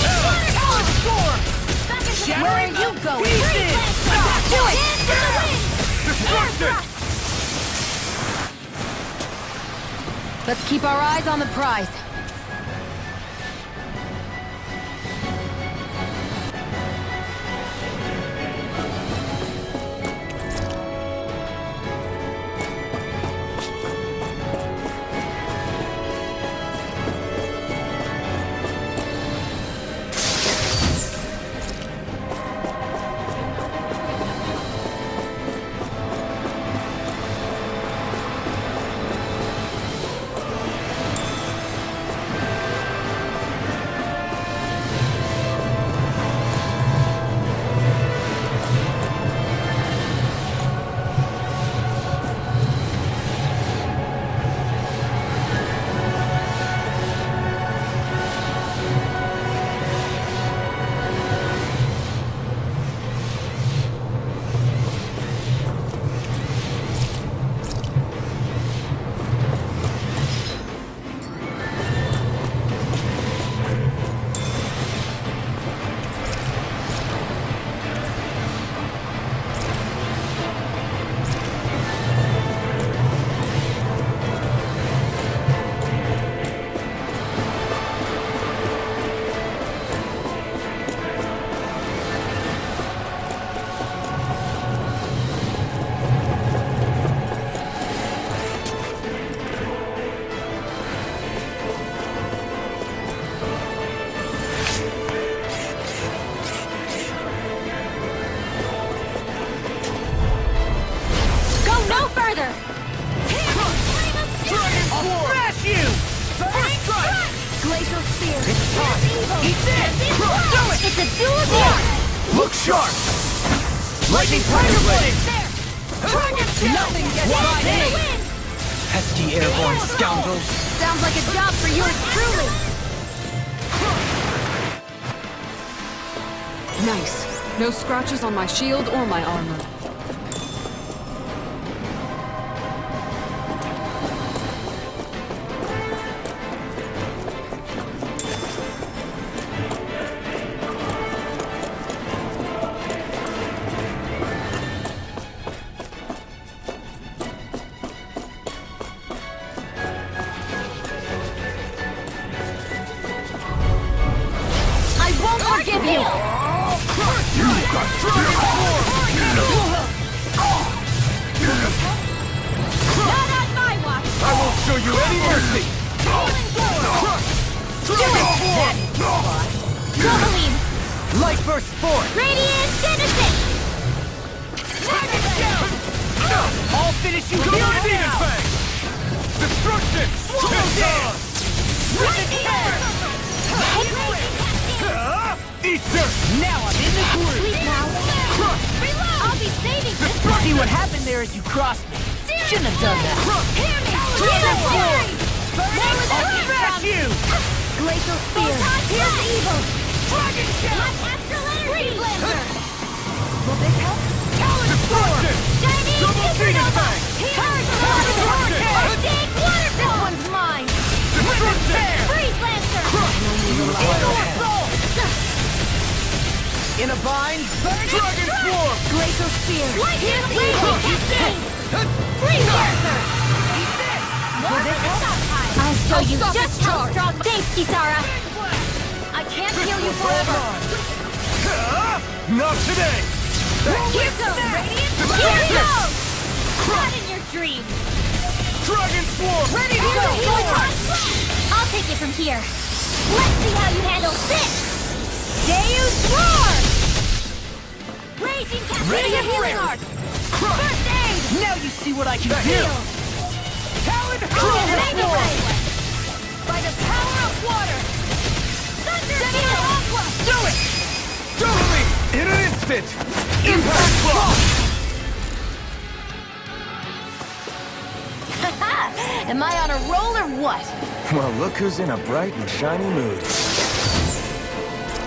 hell! Storm! Where are you going? Freeze it! Do it! Into the wind! Destruction! Let's keep our eyes on the prize. It's a duel dance! Look sharp! Lightning Tiger Blade! Nothing gets by me! Pesky airborne scoundrels! Sounds like a job for yours truly! Nice. No scratches on my shield or my armor. I won't forgive you! Not on my watch! I won't show you any mercy! Doubling! Light burst forth! Radiant Genesis! I'll finish you here now! Destruction! Eat dirt! Now I'm in the groove! Please now. Reload! I'll be saving this one! See what happened there as you crossed me. Shouldn't have done that. Hear me! Jesus Fury! I'll smash you! Glacial Spear! Here's evil! Dragon Shell! Astral Energy! Blaster! Will this help? Talon Storm! Chinese Supernova! Charge! Big Water! This one's mine! Freeze Lancer! Eagle Soul! In a bind? Dragon Swarm! Glacial Spear! Here's evil! Freeze Lancer! Will this help? I'll show you just how strong. Thanks, Kisara! I can't heal you forever! Not today! Here goes! Radiant! Here goes! Not in your dreams! Dragon Swarm! Ready to go! I'll take it from here. Let's see how you handle this! Deus Roar! Raging Cat! Ready and healing ready. art! First aid! Now you see what I can do! Heal! Talon Mega Ray! By the power of water! Thunder Aqua! Do it! Totally! In an instant! Impact Block! Am I on a roll or what? Well, look who's in a bright and shiny mood.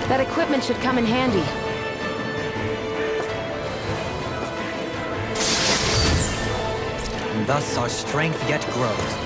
That equipment should come in handy. And thus our strength yet grows.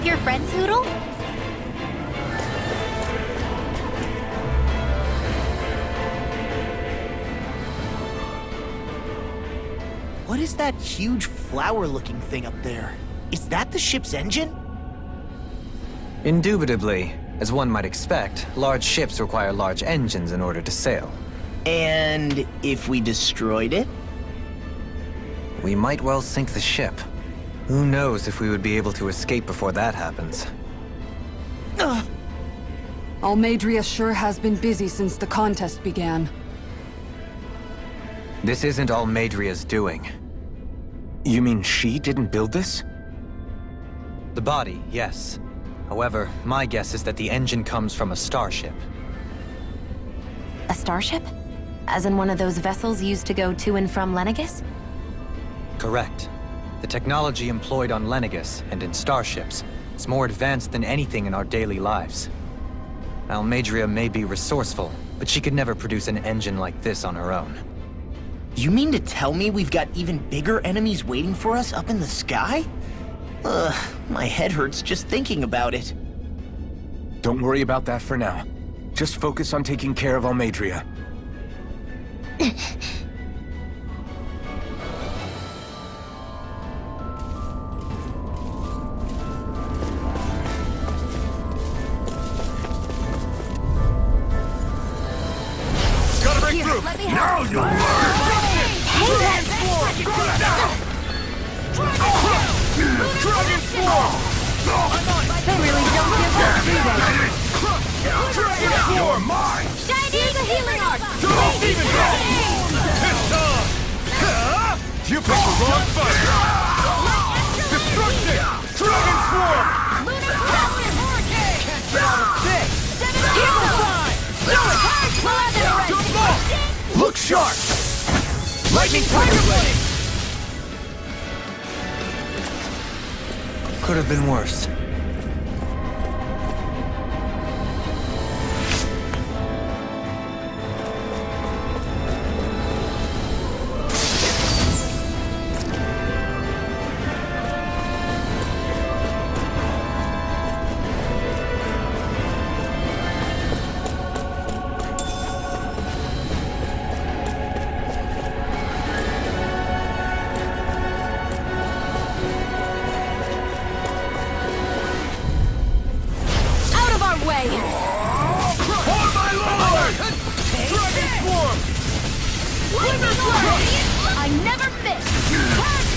your friends, Hoodle? What is that huge flower-looking thing up there? Is that the ship's engine? Indubitably. As one might expect, large ships require large engines in order to sail. And if we destroyed it? We might well sink the ship. Who knows if we would be able to escape before that happens. Almadria sure has been busy since the contest began. This isn't all Madria's doing. You mean she didn't build this? The body, yes. However, my guess is that the engine comes from a starship. A starship? As in one of those vessels used to go to and from Lenegus? Correct. The technology employed on Lenegus and in starships is more advanced than anything in our daily lives. Almadria may be resourceful, but she could never produce an engine like this on her own. You mean to tell me we've got even bigger enemies waiting for us up in the sky? Ugh, my head hurts just thinking about it. Don't worry about that for now. Just focus on taking care of Almadria. Gotta break through! Now you'll learn! Dragon Form! They really don't give up, do they? Dragon Form! You're mine! Use a healing art! Don't even go! It's on! You picked the wrong fight! Destruction! Dragon Form! Lunar Power Hurricane! Look sharp! Lightning Tiger Blade! Could have been worse. I never miss!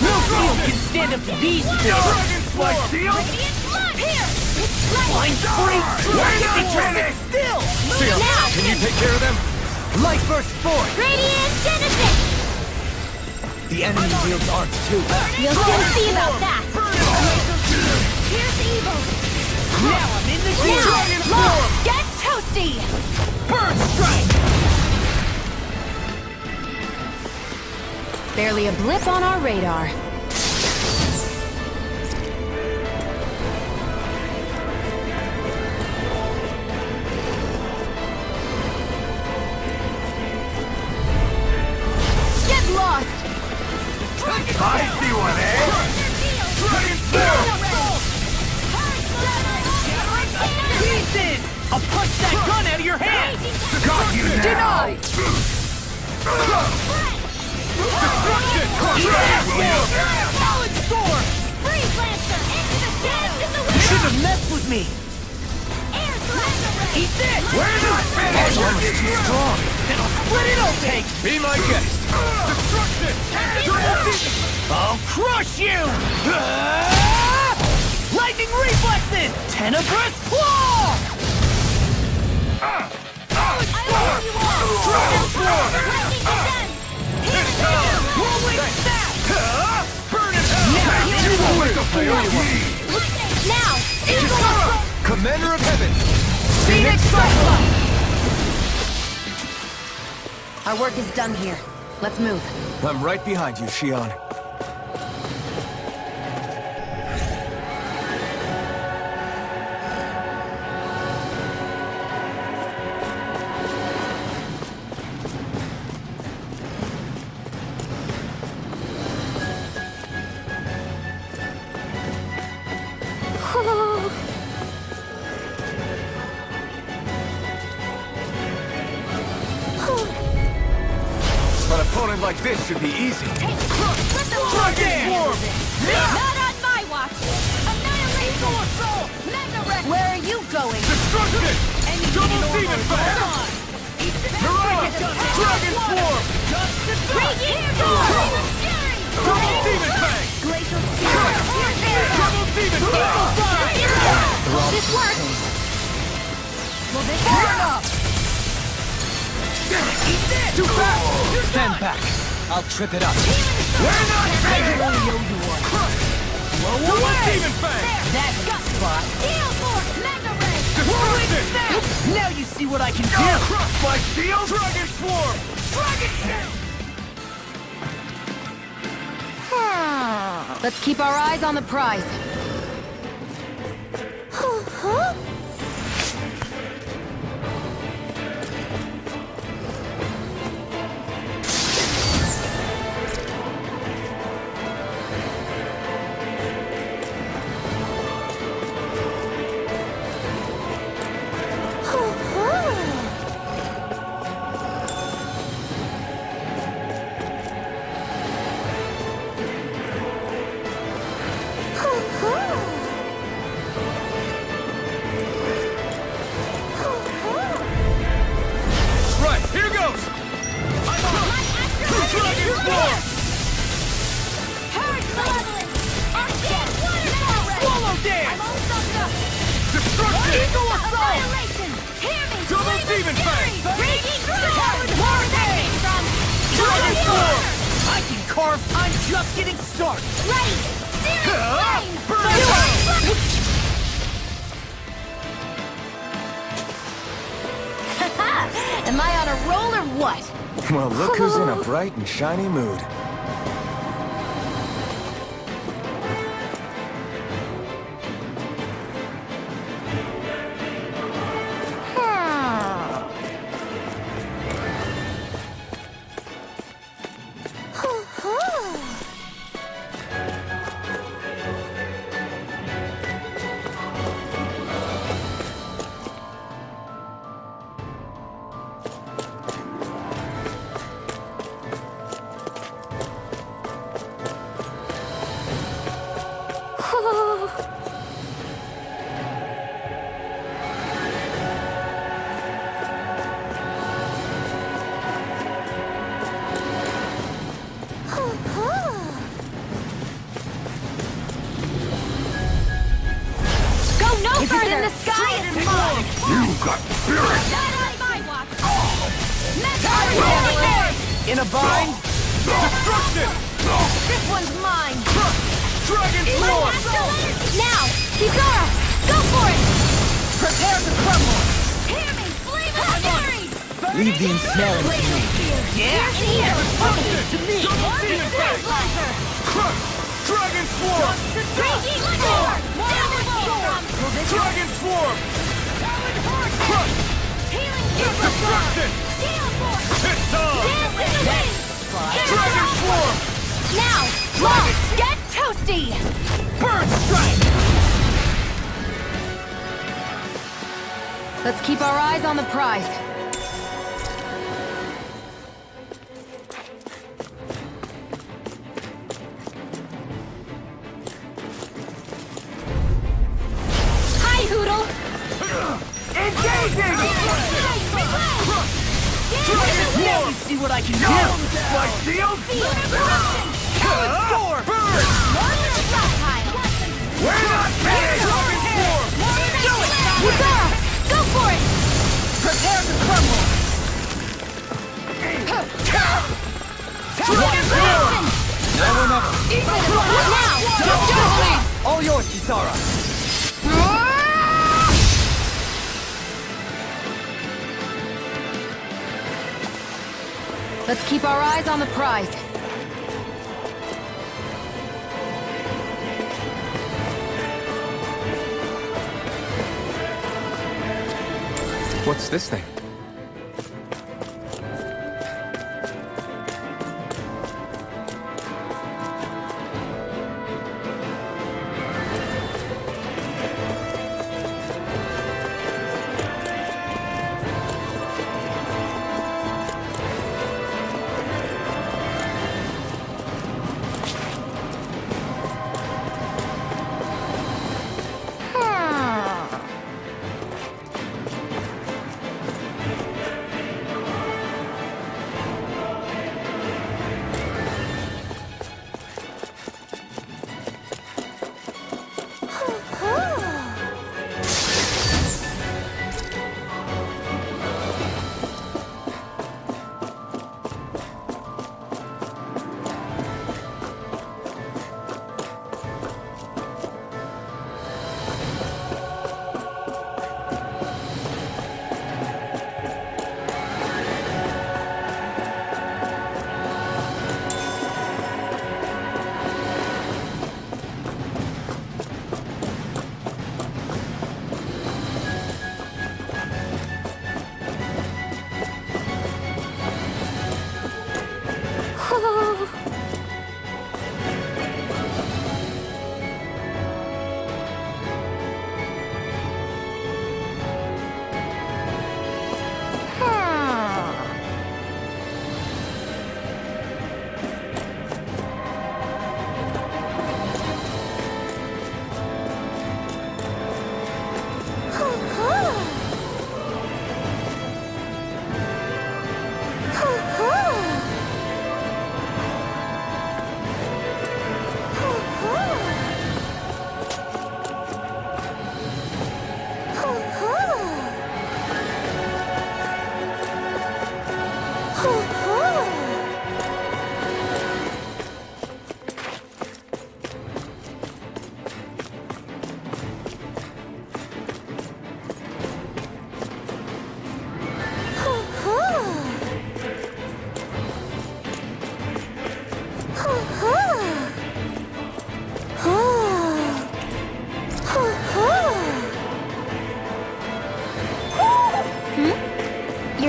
No shield can stand up to these two! Dragon Flight Seal! Here! Flying freak! Wait, Still! Seal, can you take care of them? Light Burst Force! Radiant Genesis! The enemy wields arts too. You'll soon see about that! Here's evil! Now I'm in the game! Dragon Form! Get toasty! Burn strike! Barely a blip on our radar. Get lost! I see one, eh? Dragon Form! Pieces! I'll punch that gun out of your hand! Got you now! Denied! Destruction! Dragon Form! Solid storm! Freeze Lancer! Into the shadows in the You wind! shouldn't have messed with me! Air Thrust! Eat this! Where's the finish? too strong! Then I'll split it open! Be my guest! Destruction! I'll crush you! Lightning reflexes! Tenebrous claw! I you all! Dragon Form! Lightning descent! Rolling snap! Burn it out! Now You will wake up for your Now! Commander of Heaven! Phoenix Cyclone! Our work is done here. Let's move. I'm right behind you, Shion. opponent like this should be easy. Not on my watch! Annihilation! Where are you going? Destruction! Double demon fang! Mirage! Dragon swarm! Radiant Storm! Double demon fang! Glacial Double demon fang! Will this work? Will this work? Too fast! Stand back. I'll trip it up. We're not fair! Blow Double demon fang! That gut spot! Steel Force! Mega Ray! Destruction! Now you see what I can Crush my shield! Dragon swarm! Dragon shield! Let's keep our eyes on the prize. Right, here goes! I'm on! Dragon swarm! Swallow dance! Destruction! Double demon fang! Dragon swarm! I can carve. I'm just getting started. Am I on a roll or what? Well, look who's in a bright and shiny mood. It's in the sky and mine! You got spirit! Not on my watch! In a bind. Destruction! This one's mine! Dragon swarm! Now! Kizara! Go for it! Prepare to crumble. Hear me! Flame of fury! Leave the ensnaring to me. Yeah. In here! To me. Double demon fang! Crush! Dragon swarm! Raging sword! Dragon swarm! Crush! Destruction! It's on! Dragon swarm! Now! Long! Get toasty! Bird strike! Let's keep our eyes on the prize. Hi, Hoodle! Engaging! Now you see what I can do. My shield! Storm. Bird! We're not finished! Dragon swarm! Do it. Kizara! Go for it! Prepare to crumble. Dragon swarm! Now! All yours, Kisara. Let's keep our eyes on the prize. What's this thing?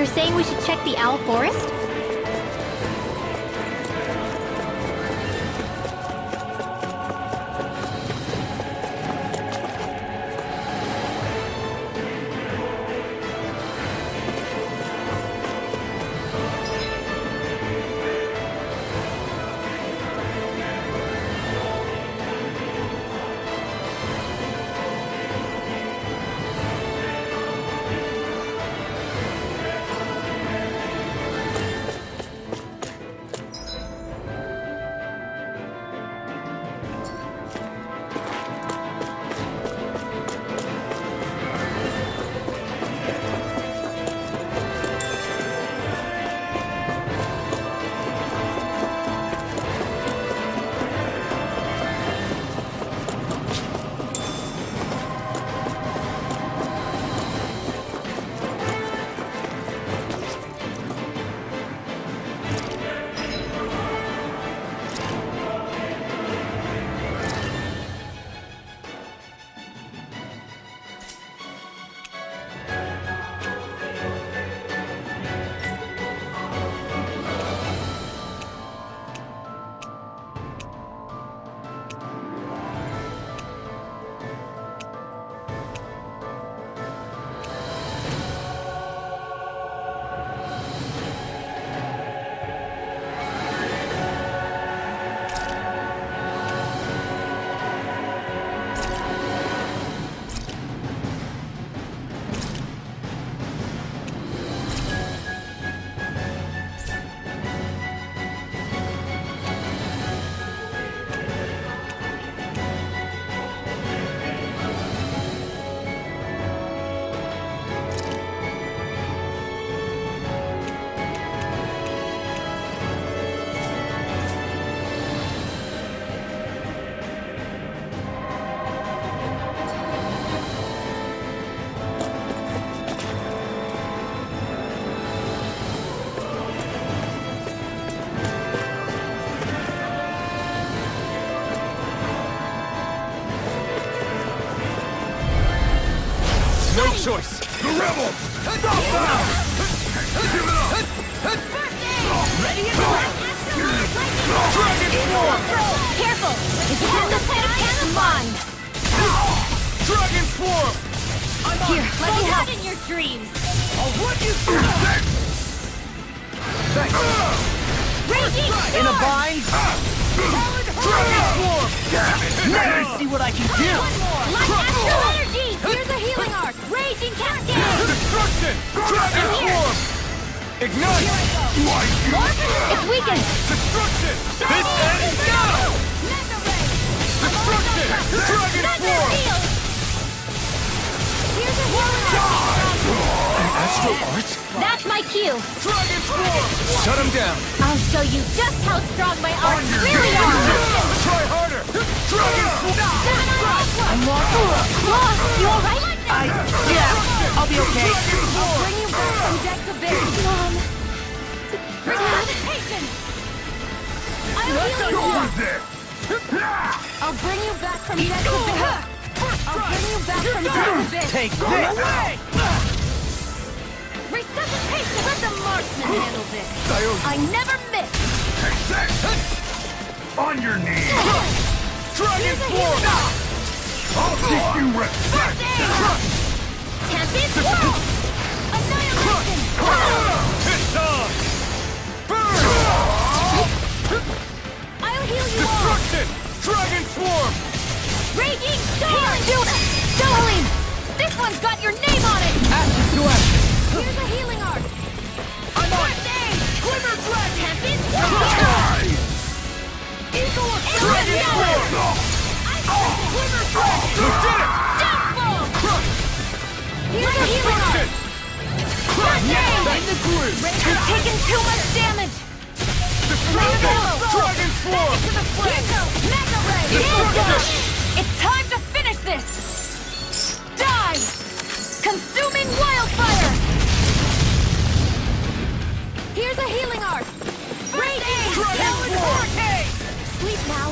You're saying we should check the Owl Forest? No choice! The rebel! Stop now! Give it up! Ready and go! Dragon form! Careful! It's in the cannon line! Dragon form! Here, let me help! In your dreams! I'll run you through that! Raging In a storm! bind? Dragon form! Let me see what I can do! Like astral energy! Here's a healing arc! Raging cascade! Destruction! Dragon form! Ignite! It's weakened! Destruction! This ends now! Mega ray! Destruction! Dragon form! Here's a healing arc! Astral art? That's my cue! Dragon form! Shut him down! I'll show you just how strong my arms really are! Try harder! Dragon form! I'm lost! You alright? Yeah, I'll be okay. I'll bring you back from death to bit. Mom. Dad. Patience. I'll heal you. I'll bring you back from death to bit. I'll bring you back from death to bit. Take this! Resuscitation. Let the marksman handle this. I never miss. On your knees! Dragon Here's a form! healing. I'll teach you respect! Champion swirl. Annihilation. It's on! Burn! I'll heal you all. Destruction! Dragon form! Raging storm. Dohalim. This one's got your name on it. Ashes to ashes! Here's a healing arc. I'm on! Glimmer Dragon! Champion Swirl! Eagle of Dragon form! Glimmer Dragon! You did it! Deathfall! Here's a healing arc! Back to groove! You've taken too much damage! Dragon form! To the flame! Mega Ray! It's time to finish this! Die! Consuming wildfire! Here's a healing arc! Raging! Dragon form! Sleep now!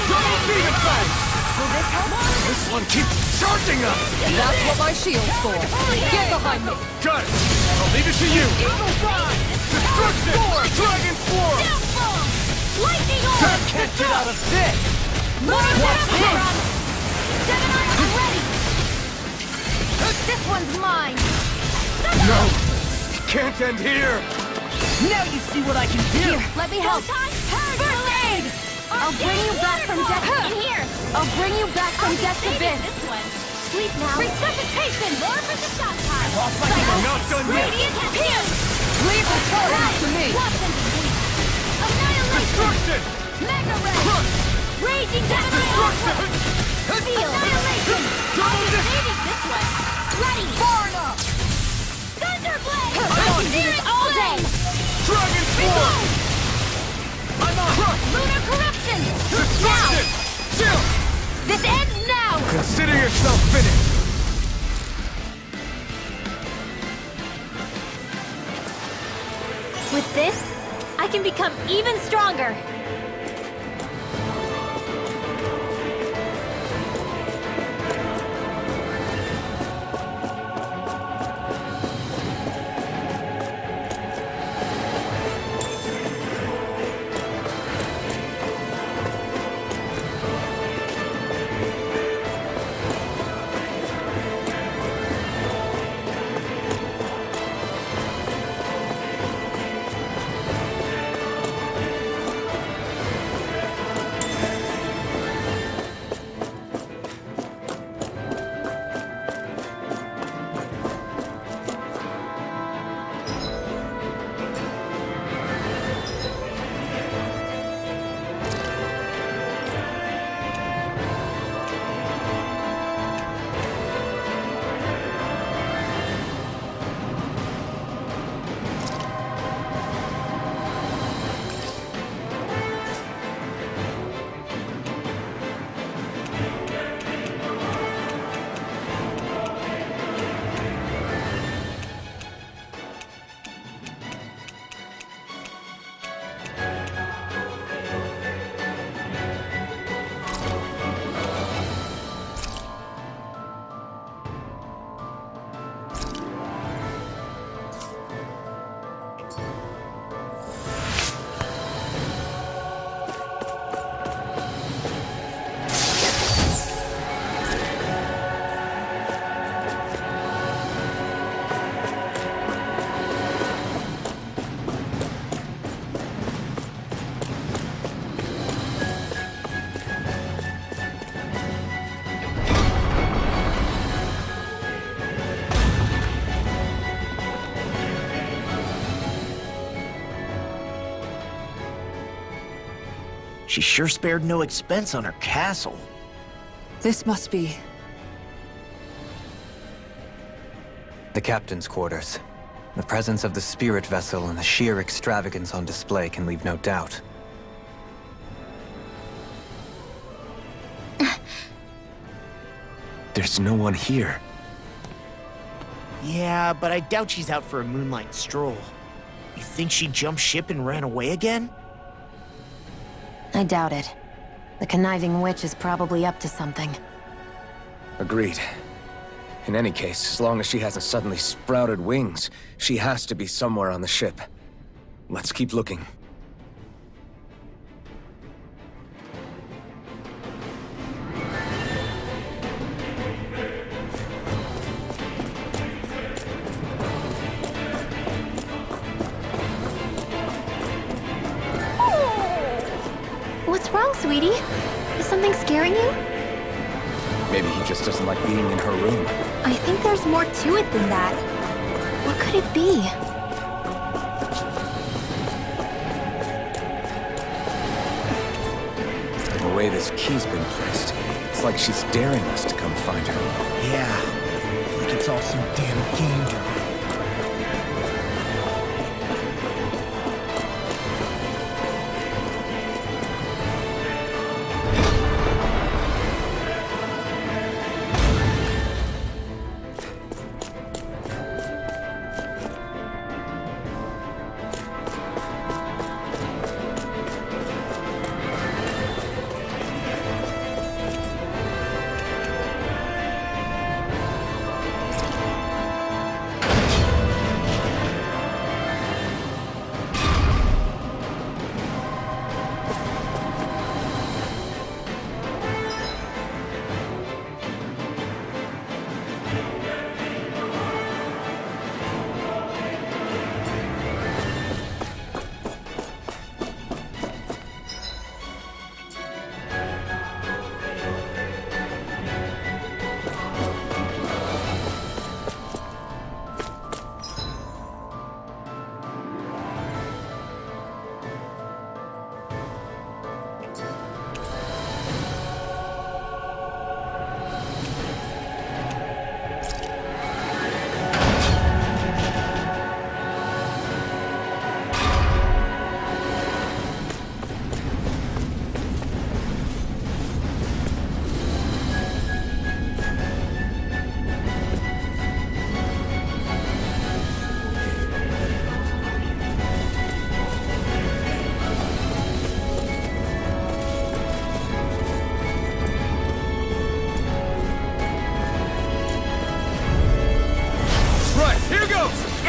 Double beam effect! Will this help? This one keeps charging us! That's what my shield's for. Get behind me. Got it! I'll Leave it to you! Eagle Ride! Destruction! Dragon Form! Downfall! Lightning orb! Can't get out of this! What's this? Gemini, I'm ready! This one's mine! No! It can't end here! Now you see what I can do! Here, let me help! First aid! I'll bring you back from death. In here! I'll bring you back from death's abyss! This one. Sleep now. Resuscitation! More for the shot time! I'm not done yet! Radiant pierce! Leave the torrent to me! Annihilation! Destruction! Mega ray! Raging Gemini! Feel! Annihilation! I'll be saving this one! Ready! Far enough! Thunderblade! I can do this all day! Dragon Form! I'm on! Lunar corruption! Now! Chill! This ends now! Consider yourself finished! With this, I can become even stronger! She sure spared no expense on her castle. This must be... The captain's quarters. The presence of the spirit vessel and the sheer extravagance on display can leave no doubt. There's no one here. Yeah, but I doubt she's out for a moonlight stroll. You think she jumped ship and ran away again? I doubt it. The conniving witch is probably up to something. Agreed. In any case, as long as she hasn't suddenly sprouted wings, she has to be somewhere on the ship. Let's keep looking. What's wrong, sweetie? Is something scaring you? Maybe he just doesn't like being in her room. I think there's more to it than that. What could it be? The way this key's been placed, it's like she's daring us to come find her. Yeah, like it's all some damn game to her.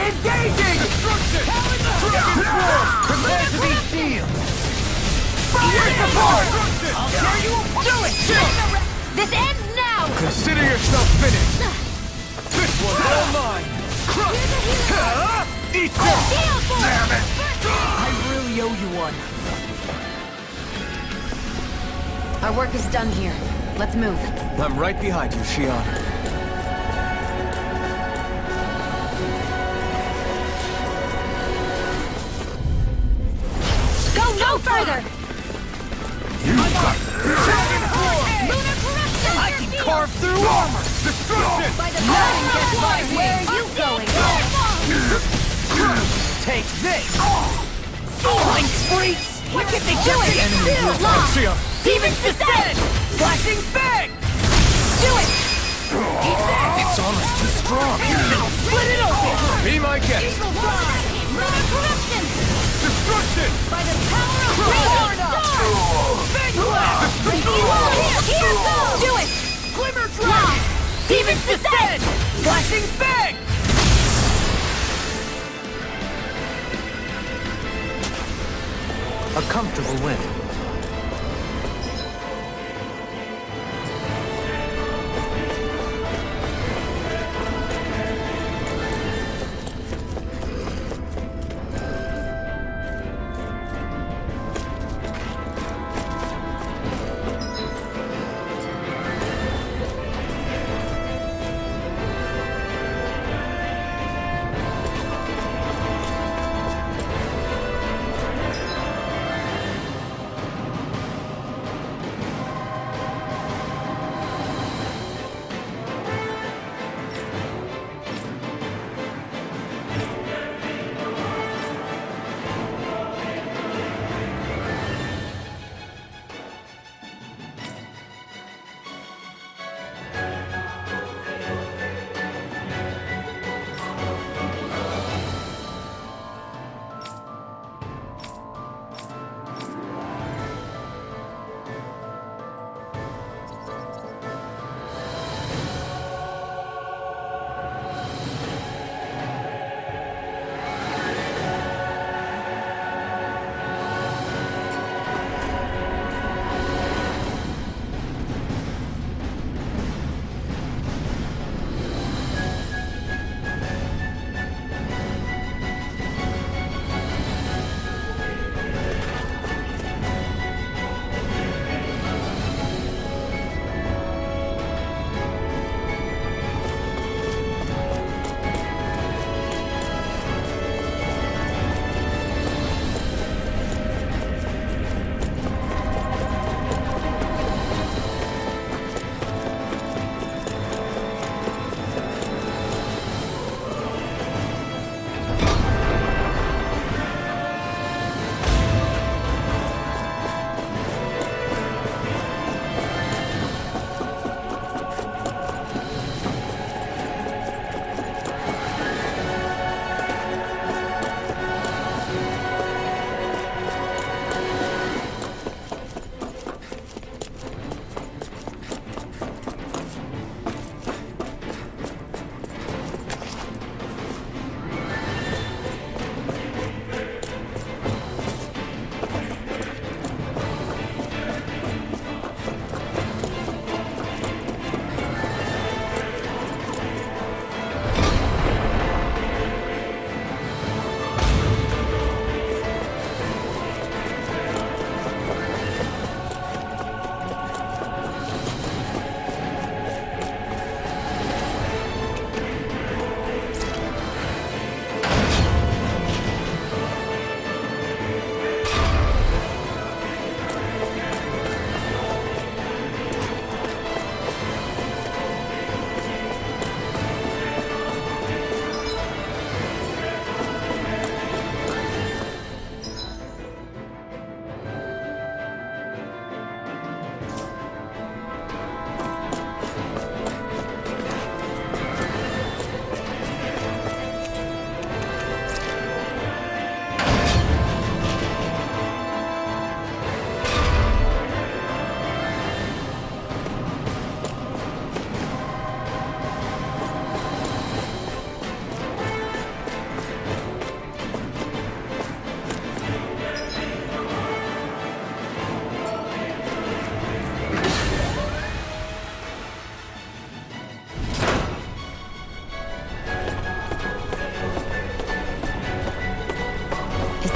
Engaging! Dragon Swarm! Prepare to be sealed! Fire support! I'll tear you apart! Do it! This ends now! Consider yourself finished! This one's all mine! Eat this! Damn it! I really owe you one. Our work is done here. Let's move. I'm right behind you, Shion. Go no further! I can carve through armor! Destruction! By the mountain, guess what? Where are you going? Take this! Flying freaks! What did they do it? Lock! Shion! Demons descend! Flashing fang! Do it! It's almost too strong! Split it open! Be my guest! Eagle Drive! Lunar corruption! Destruction! By the power of Raging Storm! Big blast! Here goes! Do it! Glimmer Lock! dragon! Demons descend! Flashing fang! A comfortable win.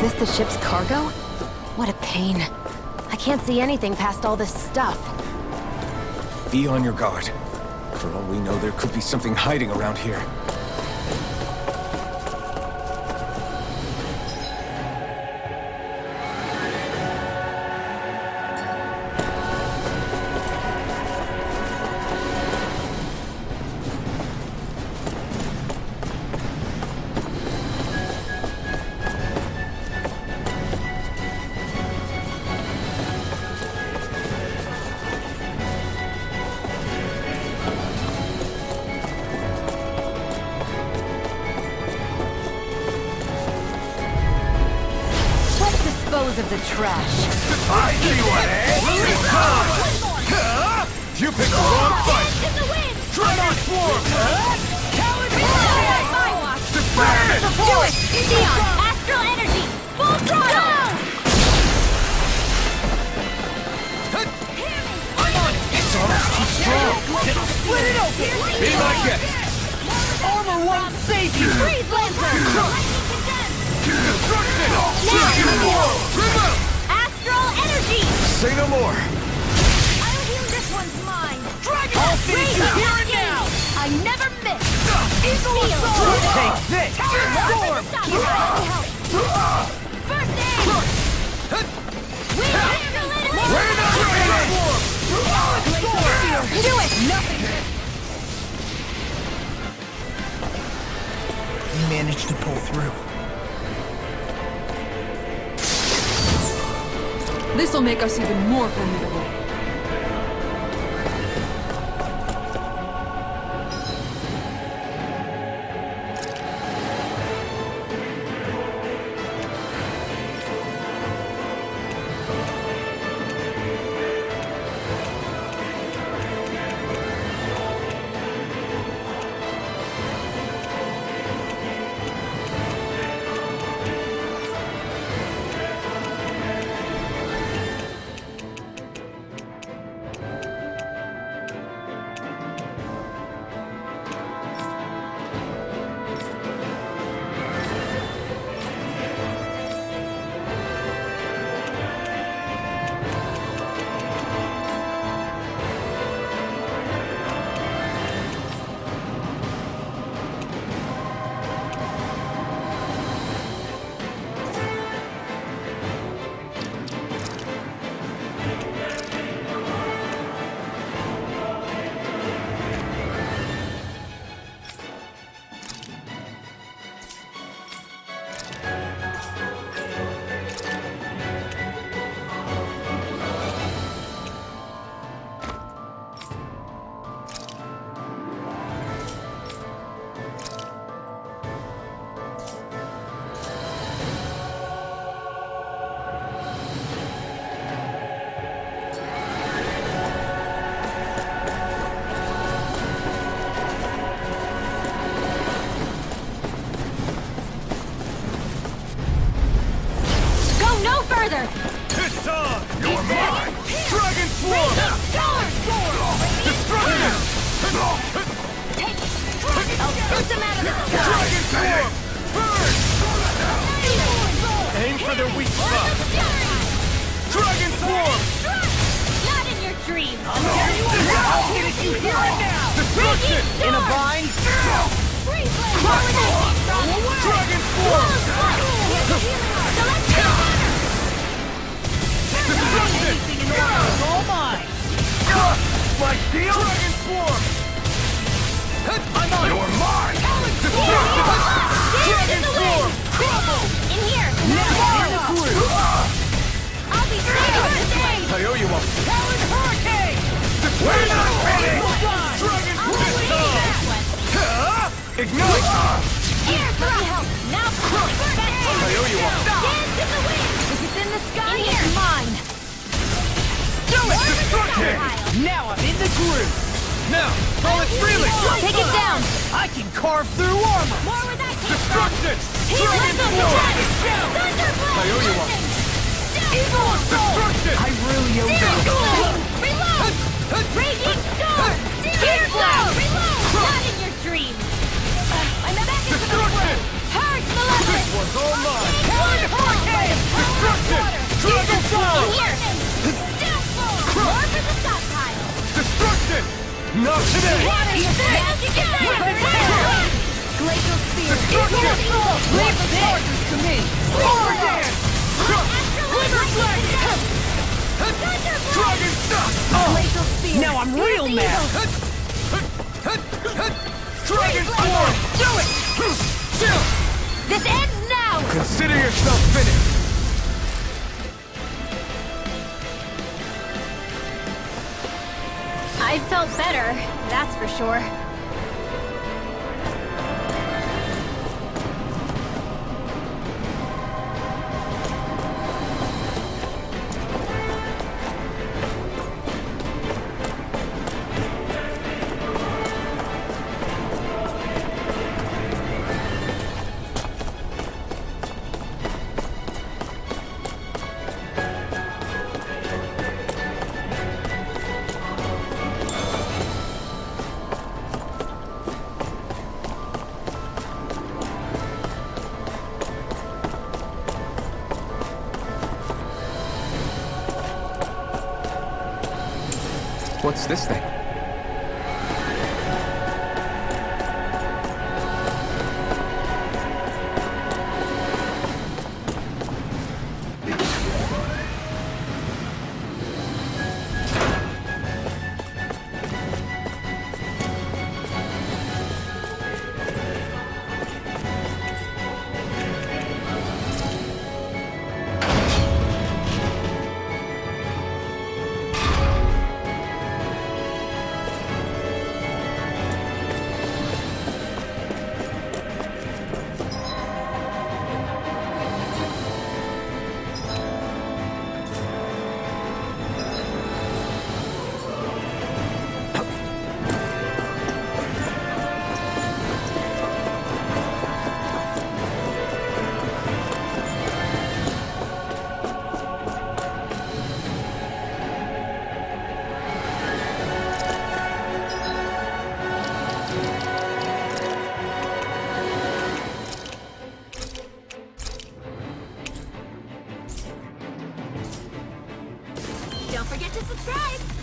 this the ship's cargo? What a pain. I can't see anything past all this stuff. Be on your guard. For all we know, there could be something hiding around here. Dispose of the trash. I see what, eh? You picked the wrong fight! Dragon Swarm! Do it! Neon! Astral energy! Full throttle! I'm on it! It's almost too strong! Split it open! Be my guest! Armor won't save you! Freeze laser! Destruction! Dragon Swarm! Remove! Astral energy! Say no more! I'll heal this one's mine! Dragon! I'll finish you here and now! I never miss! Eagle Assault! Take this! Storm! First aid! We're not ready! Do it! Nothing! You managed to pull through. This'll make us even more formidable. further! This time, you're mine! Dragon Swarm! Destruction! I'll shoot them out of the sky! Dragon Swarm! Burn! Aim for their weak spot! Dragon Swarm! Not in your dreams! I'll finish you here and now! Destruction! In a bind? Dragon Swarm! Destruction! All mine! My shield? Dragon Swarm! I'm on! You're mine! Destruction! Dragon Swarm! Crumble! In here! Now in the groove! I'll be saving I owe you one. Talon Hurricane! We're not ready! Dragon Swarm! Ignite! Here, let me help! Now I owe you one. Dance in the wind! If it's in the sky, it's mine! Do it! Destruction! Now I'm in the groove! Now, throw it freely! Take it down! I can carve through armor! More where that came from! Destruction! Dragon Swarm! Thunderblast! I owe you one. Evil Destruction! I really owe you. Reload! Raging storm! Gear blow! Reload! Not in your dreams! I'm back into the Destruction! Purge Malevolence! This one's all mine! Talon Hurricane! Not today! Glacial Spear! Leave the charges to me! Forward dance! Liver Dragon! Dragon Stuff! Glacial Spear! Now I'm real mad! Dragon Swarm! Do it! Still! This ends now! Consider yourself finished! I felt better, that's for sure. What's this thing? Don't forget to subscribe!